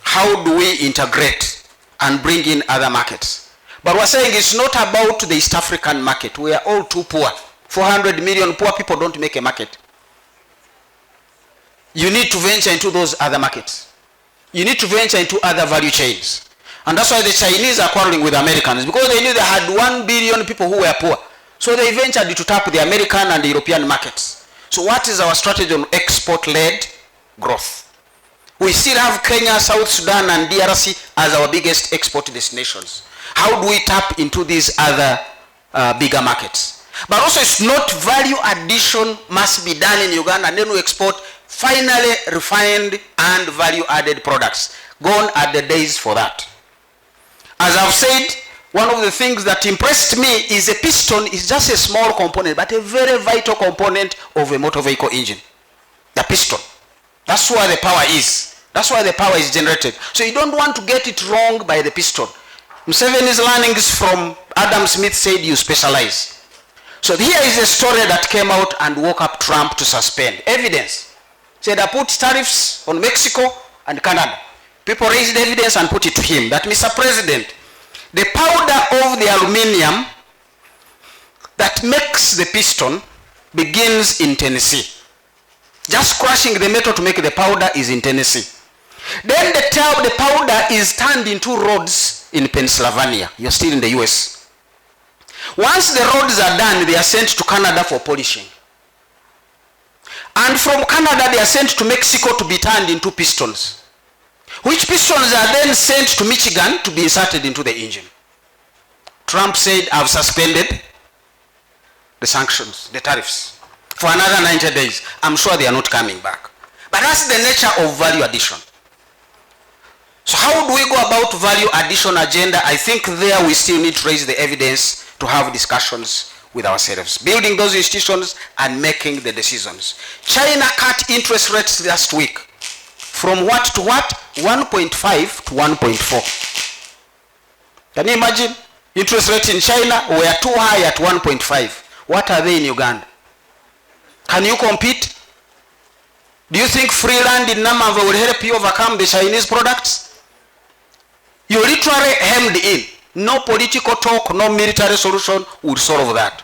How do we integrate and bring in other markets? But we're saying it's not about the East African market. We are all too poor. 400 million poor people don't make a market. You need to venture into those other markets. You need to venture into other value chains. And that's why the Chinese are quarreling with Americans, because they knew they had 1 billion people who were poor. So they ventured to tap the American and the European markets. So what is our strategy on export-led growth? We still have Kenya, South Sudan, and DRC as our biggest export destinations. How do we tap into these other bigger markets? But also, it's not value addition must be done in Uganda, and then we export finally refined and value-added products. Gone are the days for that. As I've said, one of the things that impressed me is a piston is just a small component, but a very vital component of a motor vehicle engine. The piston. That's where the power is. That's why the power is generated. So you don't want to get it wrong by the piston. Museveni's learnings from Adam Smith said you specialize. So here is a story that came out and woke up Trump to suspend. Evidence. Said I put tariffs on Mexico and Canada. People raised evidence and put it to him that, Mr. President, the powder of the aluminium that makes the piston begins in Tennessee. Just crushing the metal to make the powder is in Tennessee. Then the powder is turned into rods in Pennsylvania. You're still in the US. Once the rods are done, they are sent to Canada for polishing. And from Canada, they are sent to Mexico to be turned into pistons, which pistons are then sent to Michigan to be inserted into the engine. Trump said, I've suspended the sanctions, the tariffs, for another 90 days. I'm sure they are not coming back. But that's the nature of value addition. So how do we go about value addition agenda? I think there we still need to raise the evidence to have discussions with ourselves, building those institutions and making the decisions. China cut interest rates last week. From what to what? 1.5 to 1.4. Can you imagine? Interest rates in China were too high at 1.5. What are they in Uganda? Can you compete? Do you think free land in Namanga will help you overcome the Chinese products? You're literally hemmed in. No political talk, no military solution would solve that.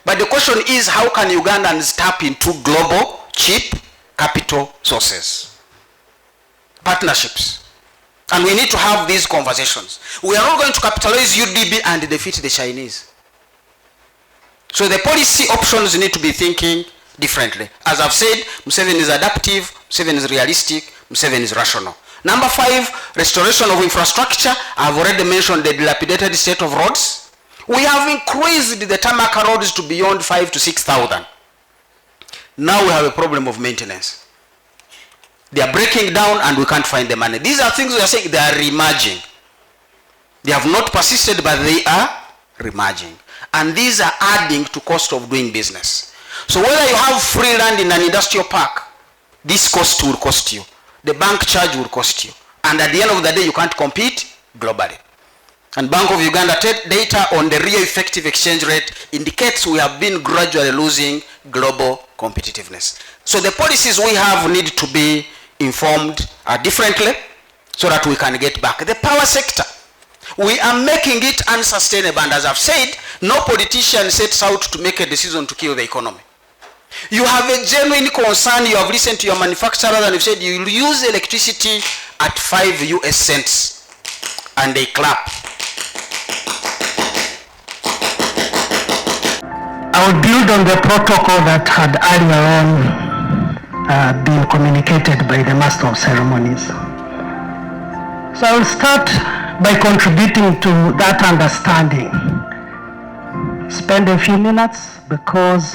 But the question is, how can Ugandans tap into global, cheap capital sources? Partnerships. And we need to have these conversations. We are not going to capitalize UDB and defeat the Chinese. So the policy options need to be thinking differently. As I've said, Museveni is adaptive, Museveni is realistic, Museveni is rational. Number 5, restoration of infrastructure. I've already mentioned the dilapidated state of roads. We have increased the tarmac roads to beyond 5,000 to 6,000. Now we have a problem of maintenance. They are breaking down and we can't find the money. These are things we are saying, they are reemerging. They have not persisted, but they are reemerging. And these are adding to cost of doing business. So whether you have free land in an industrial park, this cost will cost you. The bank charge will cost you. And at the end of the day, you can't compete globally. And Bank of Uganda data on the real effective exchange rate indicates we have been gradually losing global competitiveness. So the policies we have need to be informed differently so that we can get back. The power sector, we are making it unsustainable, and as I've said, no politician sets out to make a decision to kill the economy. You have a genuine concern, you have listened to your manufacturers and you've said you will use electricity at 5 US cents, and they clap. I will build on the protocol that had earlier on been communicated by the Master of Ceremonies. So I will start by contributing to that understanding. Spend a few minutes because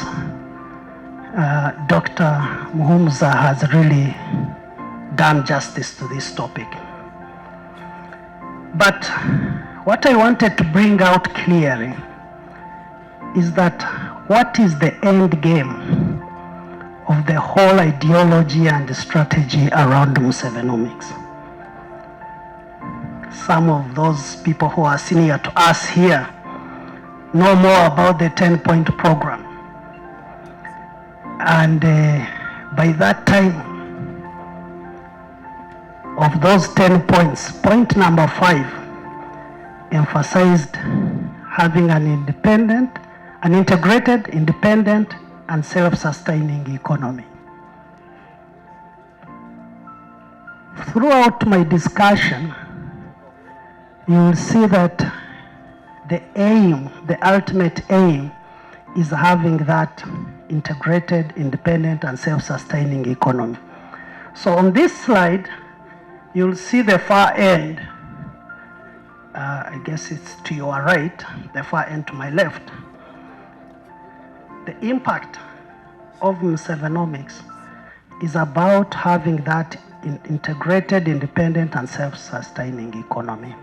Dr. Muhumuza has really done justice to this topic. But what I wanted to bring out clearly is that what is the end game of the whole ideology and strategy around Musevenomics? Some of those people who are senior to us here know more about the 10-point program. And by that time, of those 10 points, point number 5 emphasized having an integrated, independent, and self-sustaining economy. Throughout my discussion, you will see that the aim, the ultimate aim, is having that integrated, independent, and self-sustaining economy. So on this slide, you'll see the far end. I guess it's to your right, the far end to my left. The impact of Musevenomics is about having that integrated, independent, and self-sustaining economy.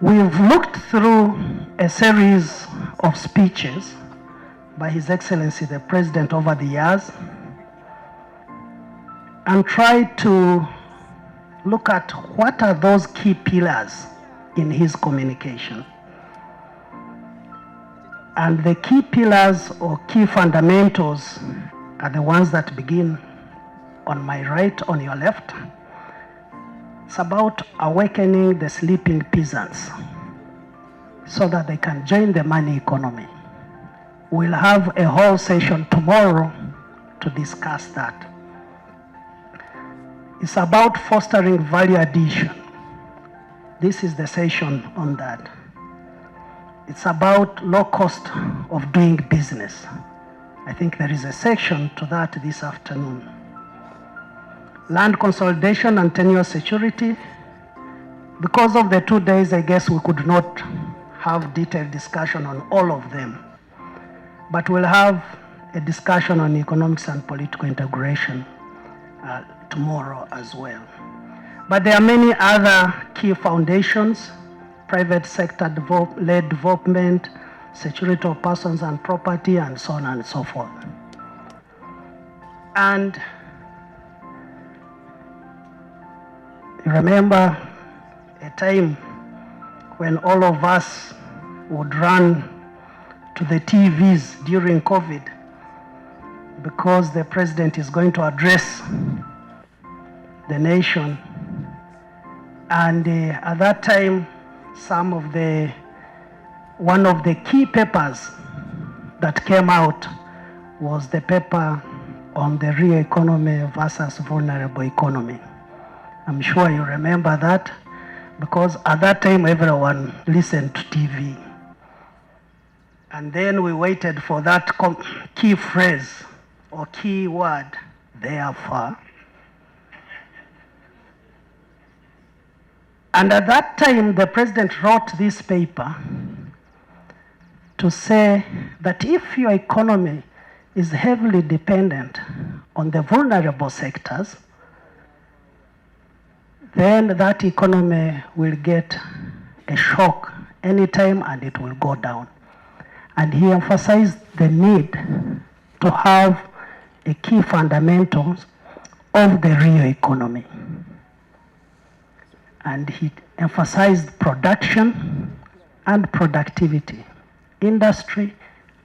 We've looked through a series of speeches by His Excellency the President over the years and tried to look at what are those key pillars in his communication. And the key pillars or key fundamentals are the ones that begin on my right, on your left. It's about awakening the sleeping peasants so that they can join the money economy. We'll have a whole session tomorrow to discuss that. It's about fostering value addition. This is the session on that. It's about low cost of doing business. I think there is a section to that this afternoon. Land consolidation and tenure security. Because of the 2 days, I guess we could not have detailed discussion on all of them. But we'll have a discussion on economics and political integration tomorrow as well. But there are many other key foundations: private sector led development, security of persons and property, and so on and so forth. And you remember a time when all of us would run to the TVs during COVID because the president is going to address the nation. And at that time, one of the key papers that came out was the paper on the real economy versus vulnerable economy. I'm sure you remember that because at that time everyone listened to TV. And then we waited for that key phrase or key word, therefore. And at that time, the president wrote this paper to say that if your economy is heavily dependent on the vulnerable sectors, then that economy will get a shock anytime and it will go down. And he emphasized the need to have a key fundamentals of the real economy. and he emphasized production and productivity, industry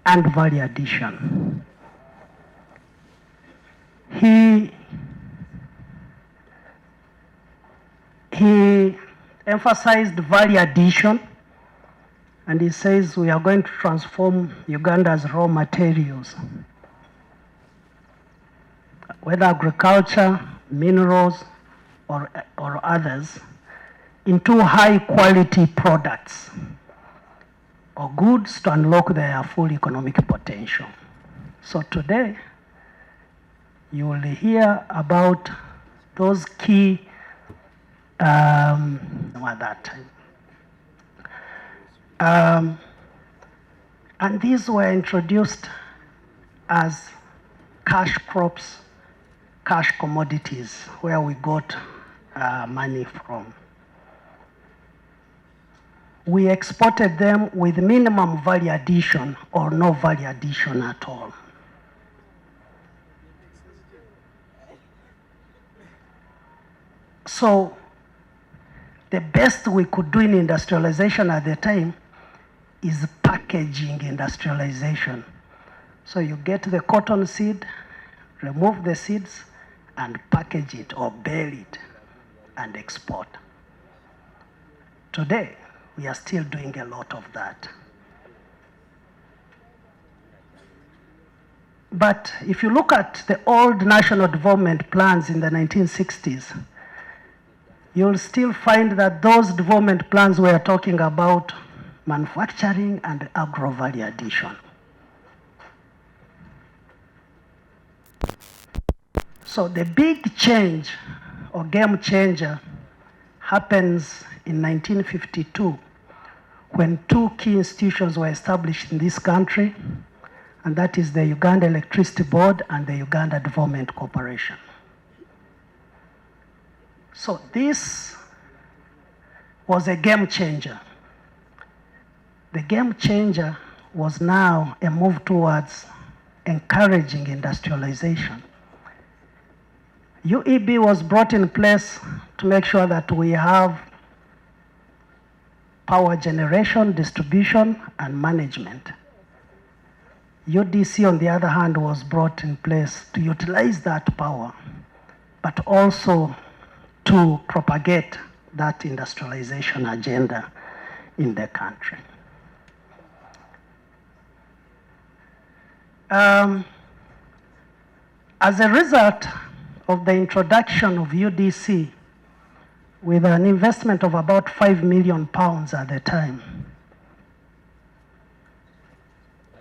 and value addition. He emphasized value addition, and he says we are going to transform Uganda's raw materials, whether agriculture, minerals, or others, into high quality products or goods to unlock their full economic potential. So today, you will hear about those key at that time. And these were introduced as cash crops, cash commodities, where we got money from. We exported them with minimum value addition or no value addition at all. So the best we could do in industrialization at the time is packaging industrialization. So you get the cotton seed, remove the seeds, and package it or bale it and export. Today, we are still doing a lot of that. But if you look at the old national development plans in the 1960s, you'll still find that those development plans were talking about manufacturing and agro-value addition. So the big change or game changer happens in 1952 when two key institutions were established in this country, and that is the Uganda Electricity Board and the Uganda Development Corporation. So this was a game changer. The game changer was now a move towards encouraging industrialization. UEB was brought in place to make sure that we have power generation, distribution, and management. UDC, on the other hand, was brought in place to utilize that power, but also to propagate that industrialization agenda in the country. As a result of the introduction of UDC, with an investment of about £5 million at the time,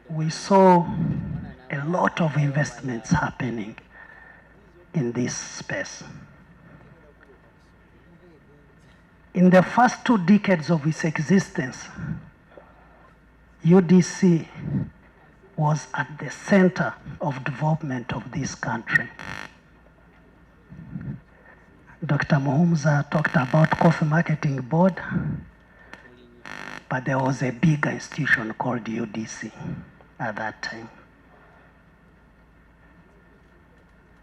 we saw a lot of investments happening in this space. In the first 2 decades of its existence, UDC was at the center of development of this country. Dr. Muhumza talked about Coffee Marketing Board, but there was a bigger institution called UDC at that time.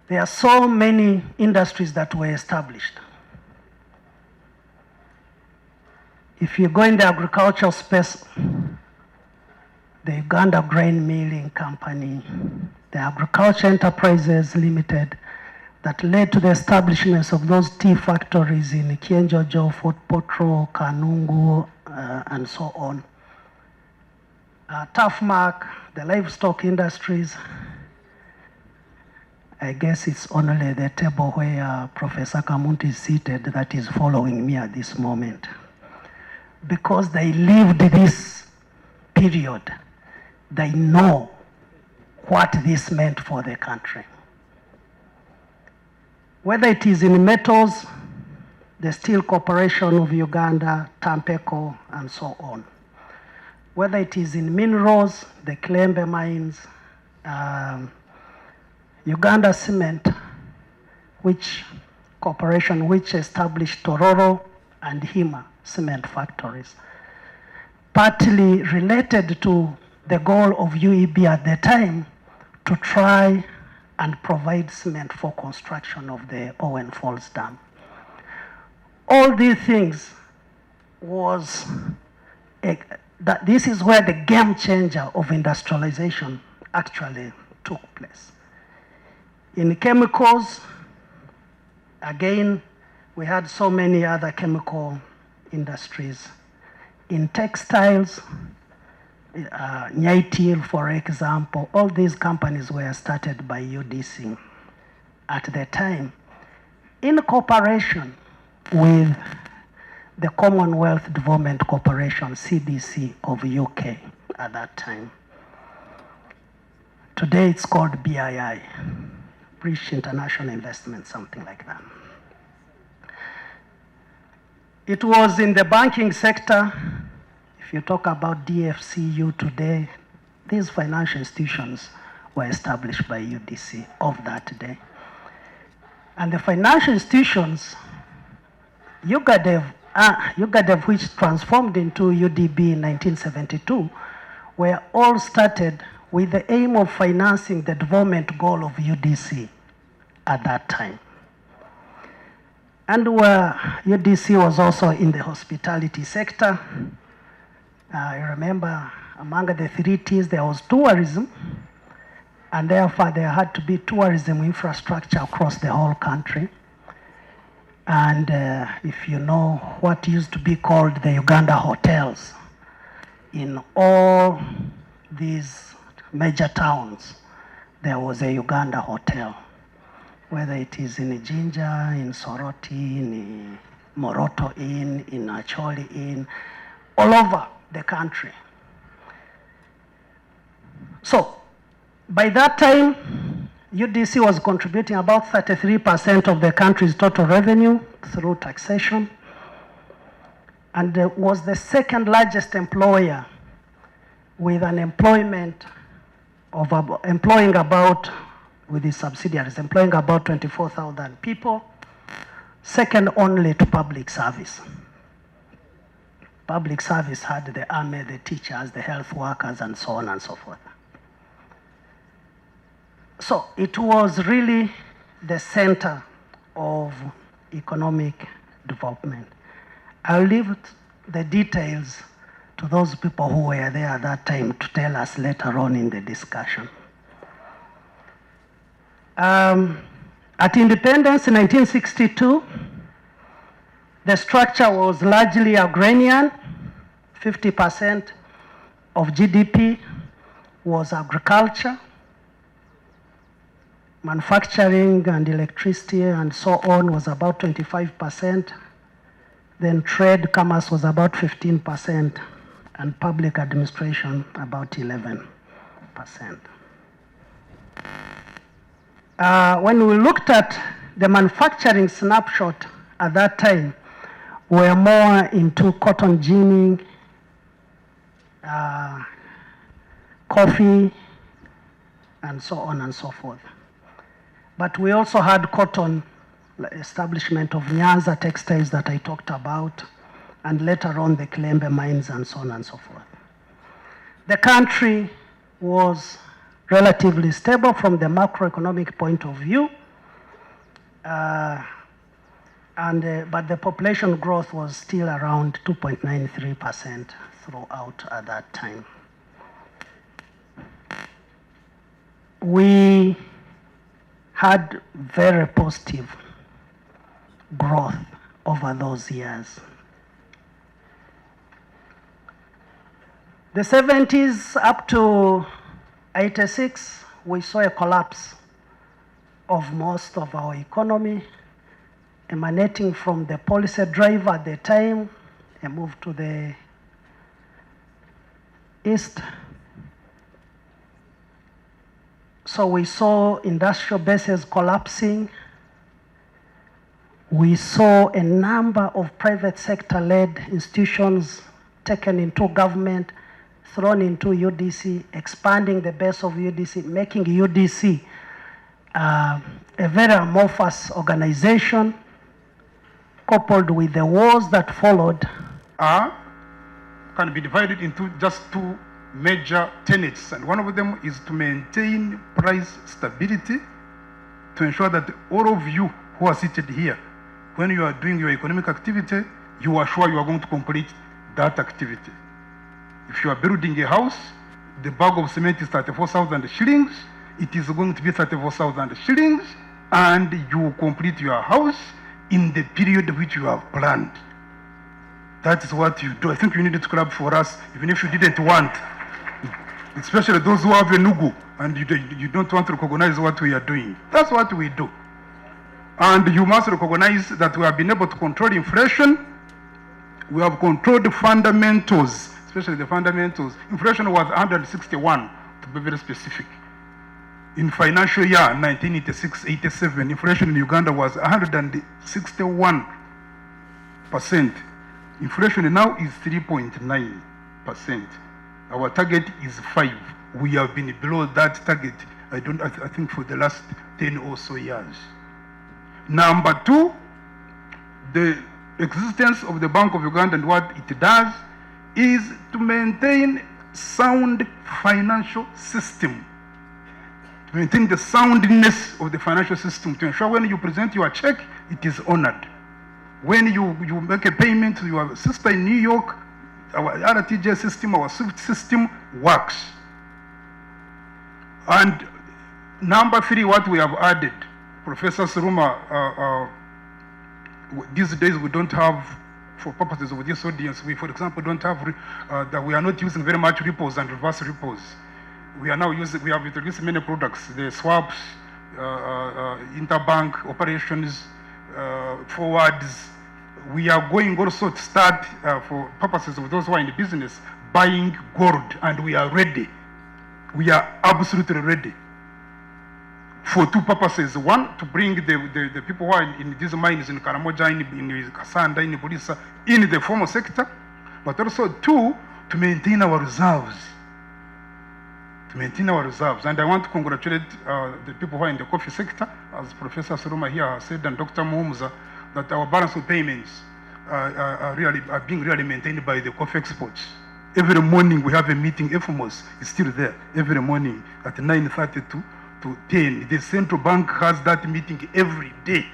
There are so many industries that were established. If you go in the agricultural space, the Uganda Grain Milling Company, the Agriculture Enterprises Limited, that led to the establishment of those tea factories in Kienjojo, Fort Potro, Kanungu, and so on. Tafmark, the livestock industries. I guess it's only the table where Professor Kamunti is seated that is following me at this moment. Because they lived this period, they know what this meant for the country. Whether it is in metals, the Steel Corporation of Uganda, Tampeco, and so on. Whether it is in minerals, the Kilembe mines, Uganda Cement, which established Tororo and Hima cement factories, partly related to the goal of UEB at the time to try and provide cement for construction of the Owen Falls Dam. all these things was, that this is where the game changer of industrialization actually took place. In chemicals, again, we had so many other chemical industries. In textiles, Nyaitil, for example, all these companies were started by UDC at the time in cooperation with the Commonwealth Development Corporation, CDC, of UK at that time. Today it's called BII, British International Investment, something like that. It was in the banking sector. If you talk about DFCU today, these financial institutions were established by UDC of that day. And the financial institutions, UGADEV, which transformed into UDB in 1972, were all started with the aim of financing the development goal of UDC at that time. And where UDC was also in the hospitality sector. I remember among the 3 T's there was tourism, and therefore there had to be tourism infrastructure across the whole country. And if you know what used to be called the Uganda hotels, in all these major towns, there was a Uganda hotel, whether it is in Jinja, in Soroti, in Moroto Inn, in Acholi Inn, all over the country. So, by that time, UDC was contributing about 33% of the country's total revenue through taxation, and was the second largest employer with an employment of employing about, with its subsidiaries, employing about 24,000 people, second only to public service. Public service had the army, the teachers, the health workers, and so on and so forth. So it was really the center of economic development. I'll leave the details to those people who were there at that time to tell us later on in the discussion. At independence in 1962, the structure was largely agrarian. 50% of GDP was agriculture. Manufacturing and electricity and so on was about 25%. Then trade, commerce was about 15%, and public administration about 11%. When we looked at the manufacturing snapshot at that time, we were more into cotton ginning, coffee, and so on and so forth. But we also had cotton, establishment of Nyanza textiles that I talked about, and later on the Kilembe mines and so on and so forth. The country was relatively stable from the macroeconomic point of view, but the population growth was still around 2.93% throughout at that time. We had very positive growth over those years. The 70s up to 86, we saw a collapse of most of our economy, emanating from the policy drive at the time, a move to the east. So we saw industrial bases collapsing. We saw a number of private sector-led institutions taken into government, thrown into UDC, expanding the base of UDC, making UDC a very amorphous organization, coupled with the wars that followed. Can be divided into just 2 major tenets, and one of them is to maintain price stability, to ensure that all of you who are seated here When you are doing your economic activity, you are sure you are going to complete that activity. If you are building a house, the bag of cement is 34,000 shillings, it is going to be 34,000 shillings, and you complete your house in the period which you have planned. That is what you do. I think you needed to clap for us, even if you didn't want. Especially those who have a nugu and you don't want to recognize what we are doing. That's what we do. And you must recognize that we have been able to control inflation. We have controlled the fundamentals, especially the fundamentals. Inflation was 161, to be very specific. In financial year 1986-87, inflation in Uganda was 161%. Inflation now is 3.9%. Our target is 5. We have been below that target, I think for the last 10 or so years. Number 2, the existence of the Bank of Uganda and what it does is to maintain sound financial system. To maintain the soundness of the financial system, to ensure when you present your check, it is honored. When you make a payment to your sister in New York, our RTJ system, our SWIFT system works. And number 3, what we have added, Professor Suruma, these days we don't have, for purposes of this audience, we, for example, don't have, that we are not using very much repos and reverse repos. We are now using, we have introduced many products, the swaps, interbank operations, forwards. We are going also to start, for purposes of those who are in the business, buying gold, and we are ready. We are absolutely ready for 2 purposes. 1, to bring the people who are in these mines in Karamoja, in Kasanda, in Bulisa, in the formal sector, but also 2, to maintain our reserves. To maintain our reserves. And I want to congratulate the people who are in the coffee sector, as Professor Suruma here has said, and Dr. Muhumuza, that our balance of payments are being really maintained by the coffee exports. Every morning we have a meeting, FMOS is still there, every morning at 9:30 to 10. The central bank has that meeting every day.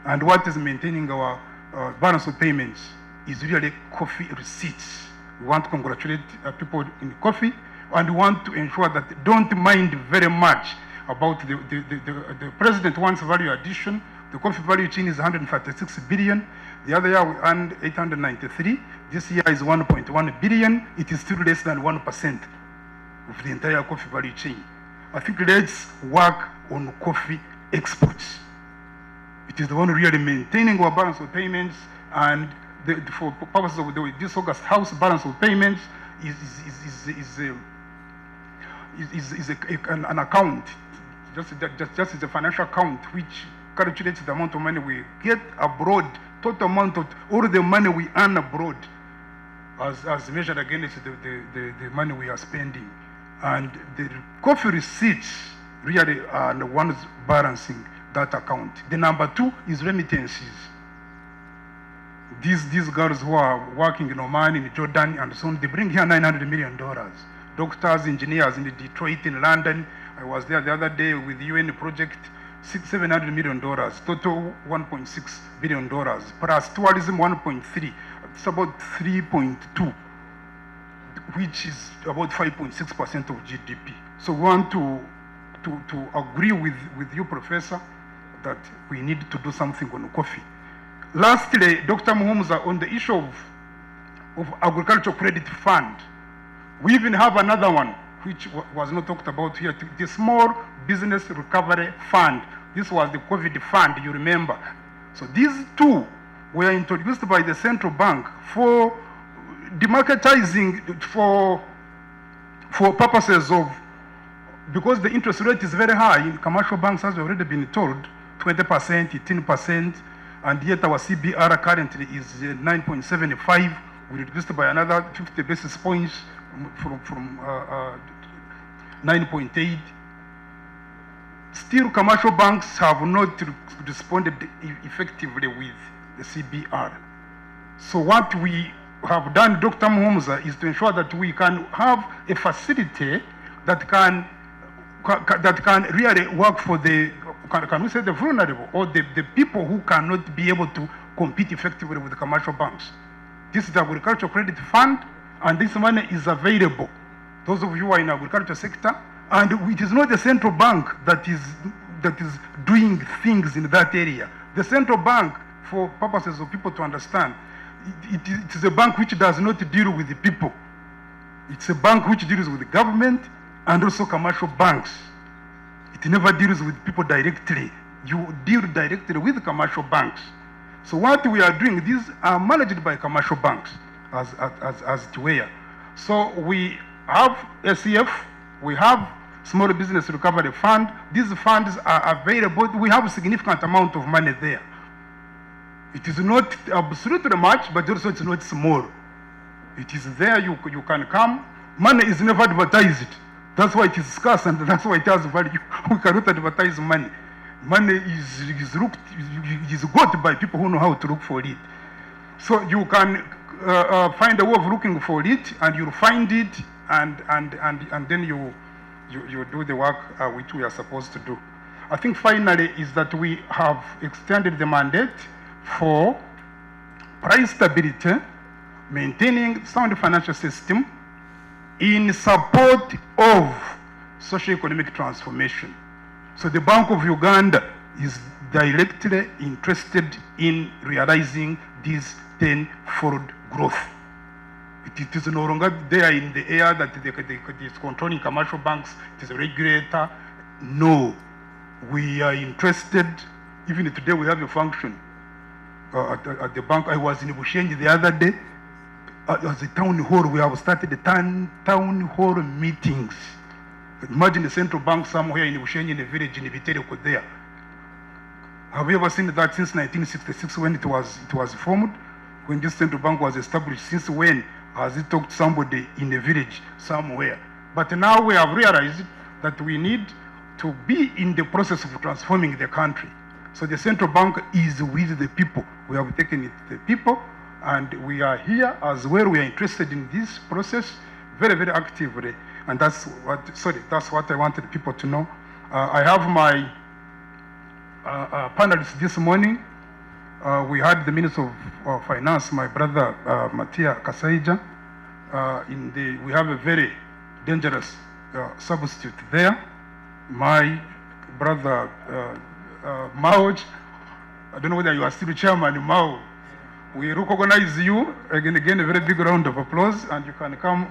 And what is maintaining our balance of payments is really coffee receipts. We want to congratulate people in coffee, and we want to ensure that don't mind very much about the president wants value addition. The coffee value chain is 136 billion. The other year we earned 893. This year is 1.1 billion. It is still less than 1% of the entire coffee value chain. I think let's work on coffee exports. It is the one really maintaining our balance of payments, and for purposes of this August house balance of payments is an account, just as a financial account which calculates the amount of money we get abroad, total amount of all the money we earn abroad, as measured against the money we are spending. And the coffee receipts really are the ones balancing that account. The number 2 is remittances. These girls who are working in Oman, in Jordan, and so on, they bring here $900 million. Doctors, engineers in Detroit, in London. I was there the other day with the UN project, $700 million, total $1.6 billion, plus tourism 1.3, it's about 3.2, which is about 5.6% of GDP. So we want to agree with you, Professor, that we need to do something on coffee. Lastly, Dr. Muhumuza, on the issue of agricultural credit fund, we even have another one which was not talked about here, the Small Business Recovery Fund. This was the COVID fund, you remember. So these 2 were introduced by the central bank for demarketizing, for purposes of, because the interest rate is very high in commercial banks, as we've already been told, 20%, 18%, and yet our CBR currently is 9.75. We reduced by another 50 basis points from 9.8. Still, commercial banks have not responded effectively with the CBR. So what we have done, Dr. Muhumuza, is to ensure that we can have a facility that can really work for the, can we say the vulnerable, or the people who cannot be able to compete effectively with the commercial banks. This is the Agricultural Credit Fund, and this money is available. Those of you who are in the agriculture sector, and it is not the central bank that is doing things in that area. The central bank, for purposes of people to understand, it is a bank which does not deal with the people. It's a bank which deals with the government and also commercial banks. It never deals with people directly. You deal directly with commercial banks. So what we are doing, these are managed by commercial banks as it were. So we have SCF, we have Small Business Recovery Fund. These funds are available. We have a significant amount of money there. It is not absolutely much, but also it's not small. It is there, you can come. Money is never advertised. That's why it is scarce and that's why it has value. We cannot advertise money. Money is got by people who know how to look for it. So you can find a way of looking for it, and you'll find it, and then you do the work which we are supposed to do. I think finally is that we have extended the mandate for price stability, maintaining sound financial system in support of socio-economic transformation. So the Bank of Uganda is directly interested in realizing this tenfold growth. It is no longer there in the air that it is controlling commercial banks, it is a regulator. No, we are interested. Even today we have a function at the bank. I was in Bushenyi the other day. As a town hall, we have started the town hall meetings. Imagine the central bank somewhere in Bushenyi, in a village in Bitereko there. Have you ever seen that since 1966 when it was formed? When this central bank was established, since when has it talked to somebody in a village somewhere? But now we have realized that we need to be in the process of transforming the country. So the central bank is with the people. We have taken it to the people, and we are here as well. We are interested in this process very, very actively. And that's what I wanted people to know. I have my panelists this morning. We had the Minister of Finance, my brother Matia Kasaija. We have a very dangerous substitute there. My brother Mao. I don't know whether you are still chairman, Mao. We recognize you. Again, a very big round of applause, and you can come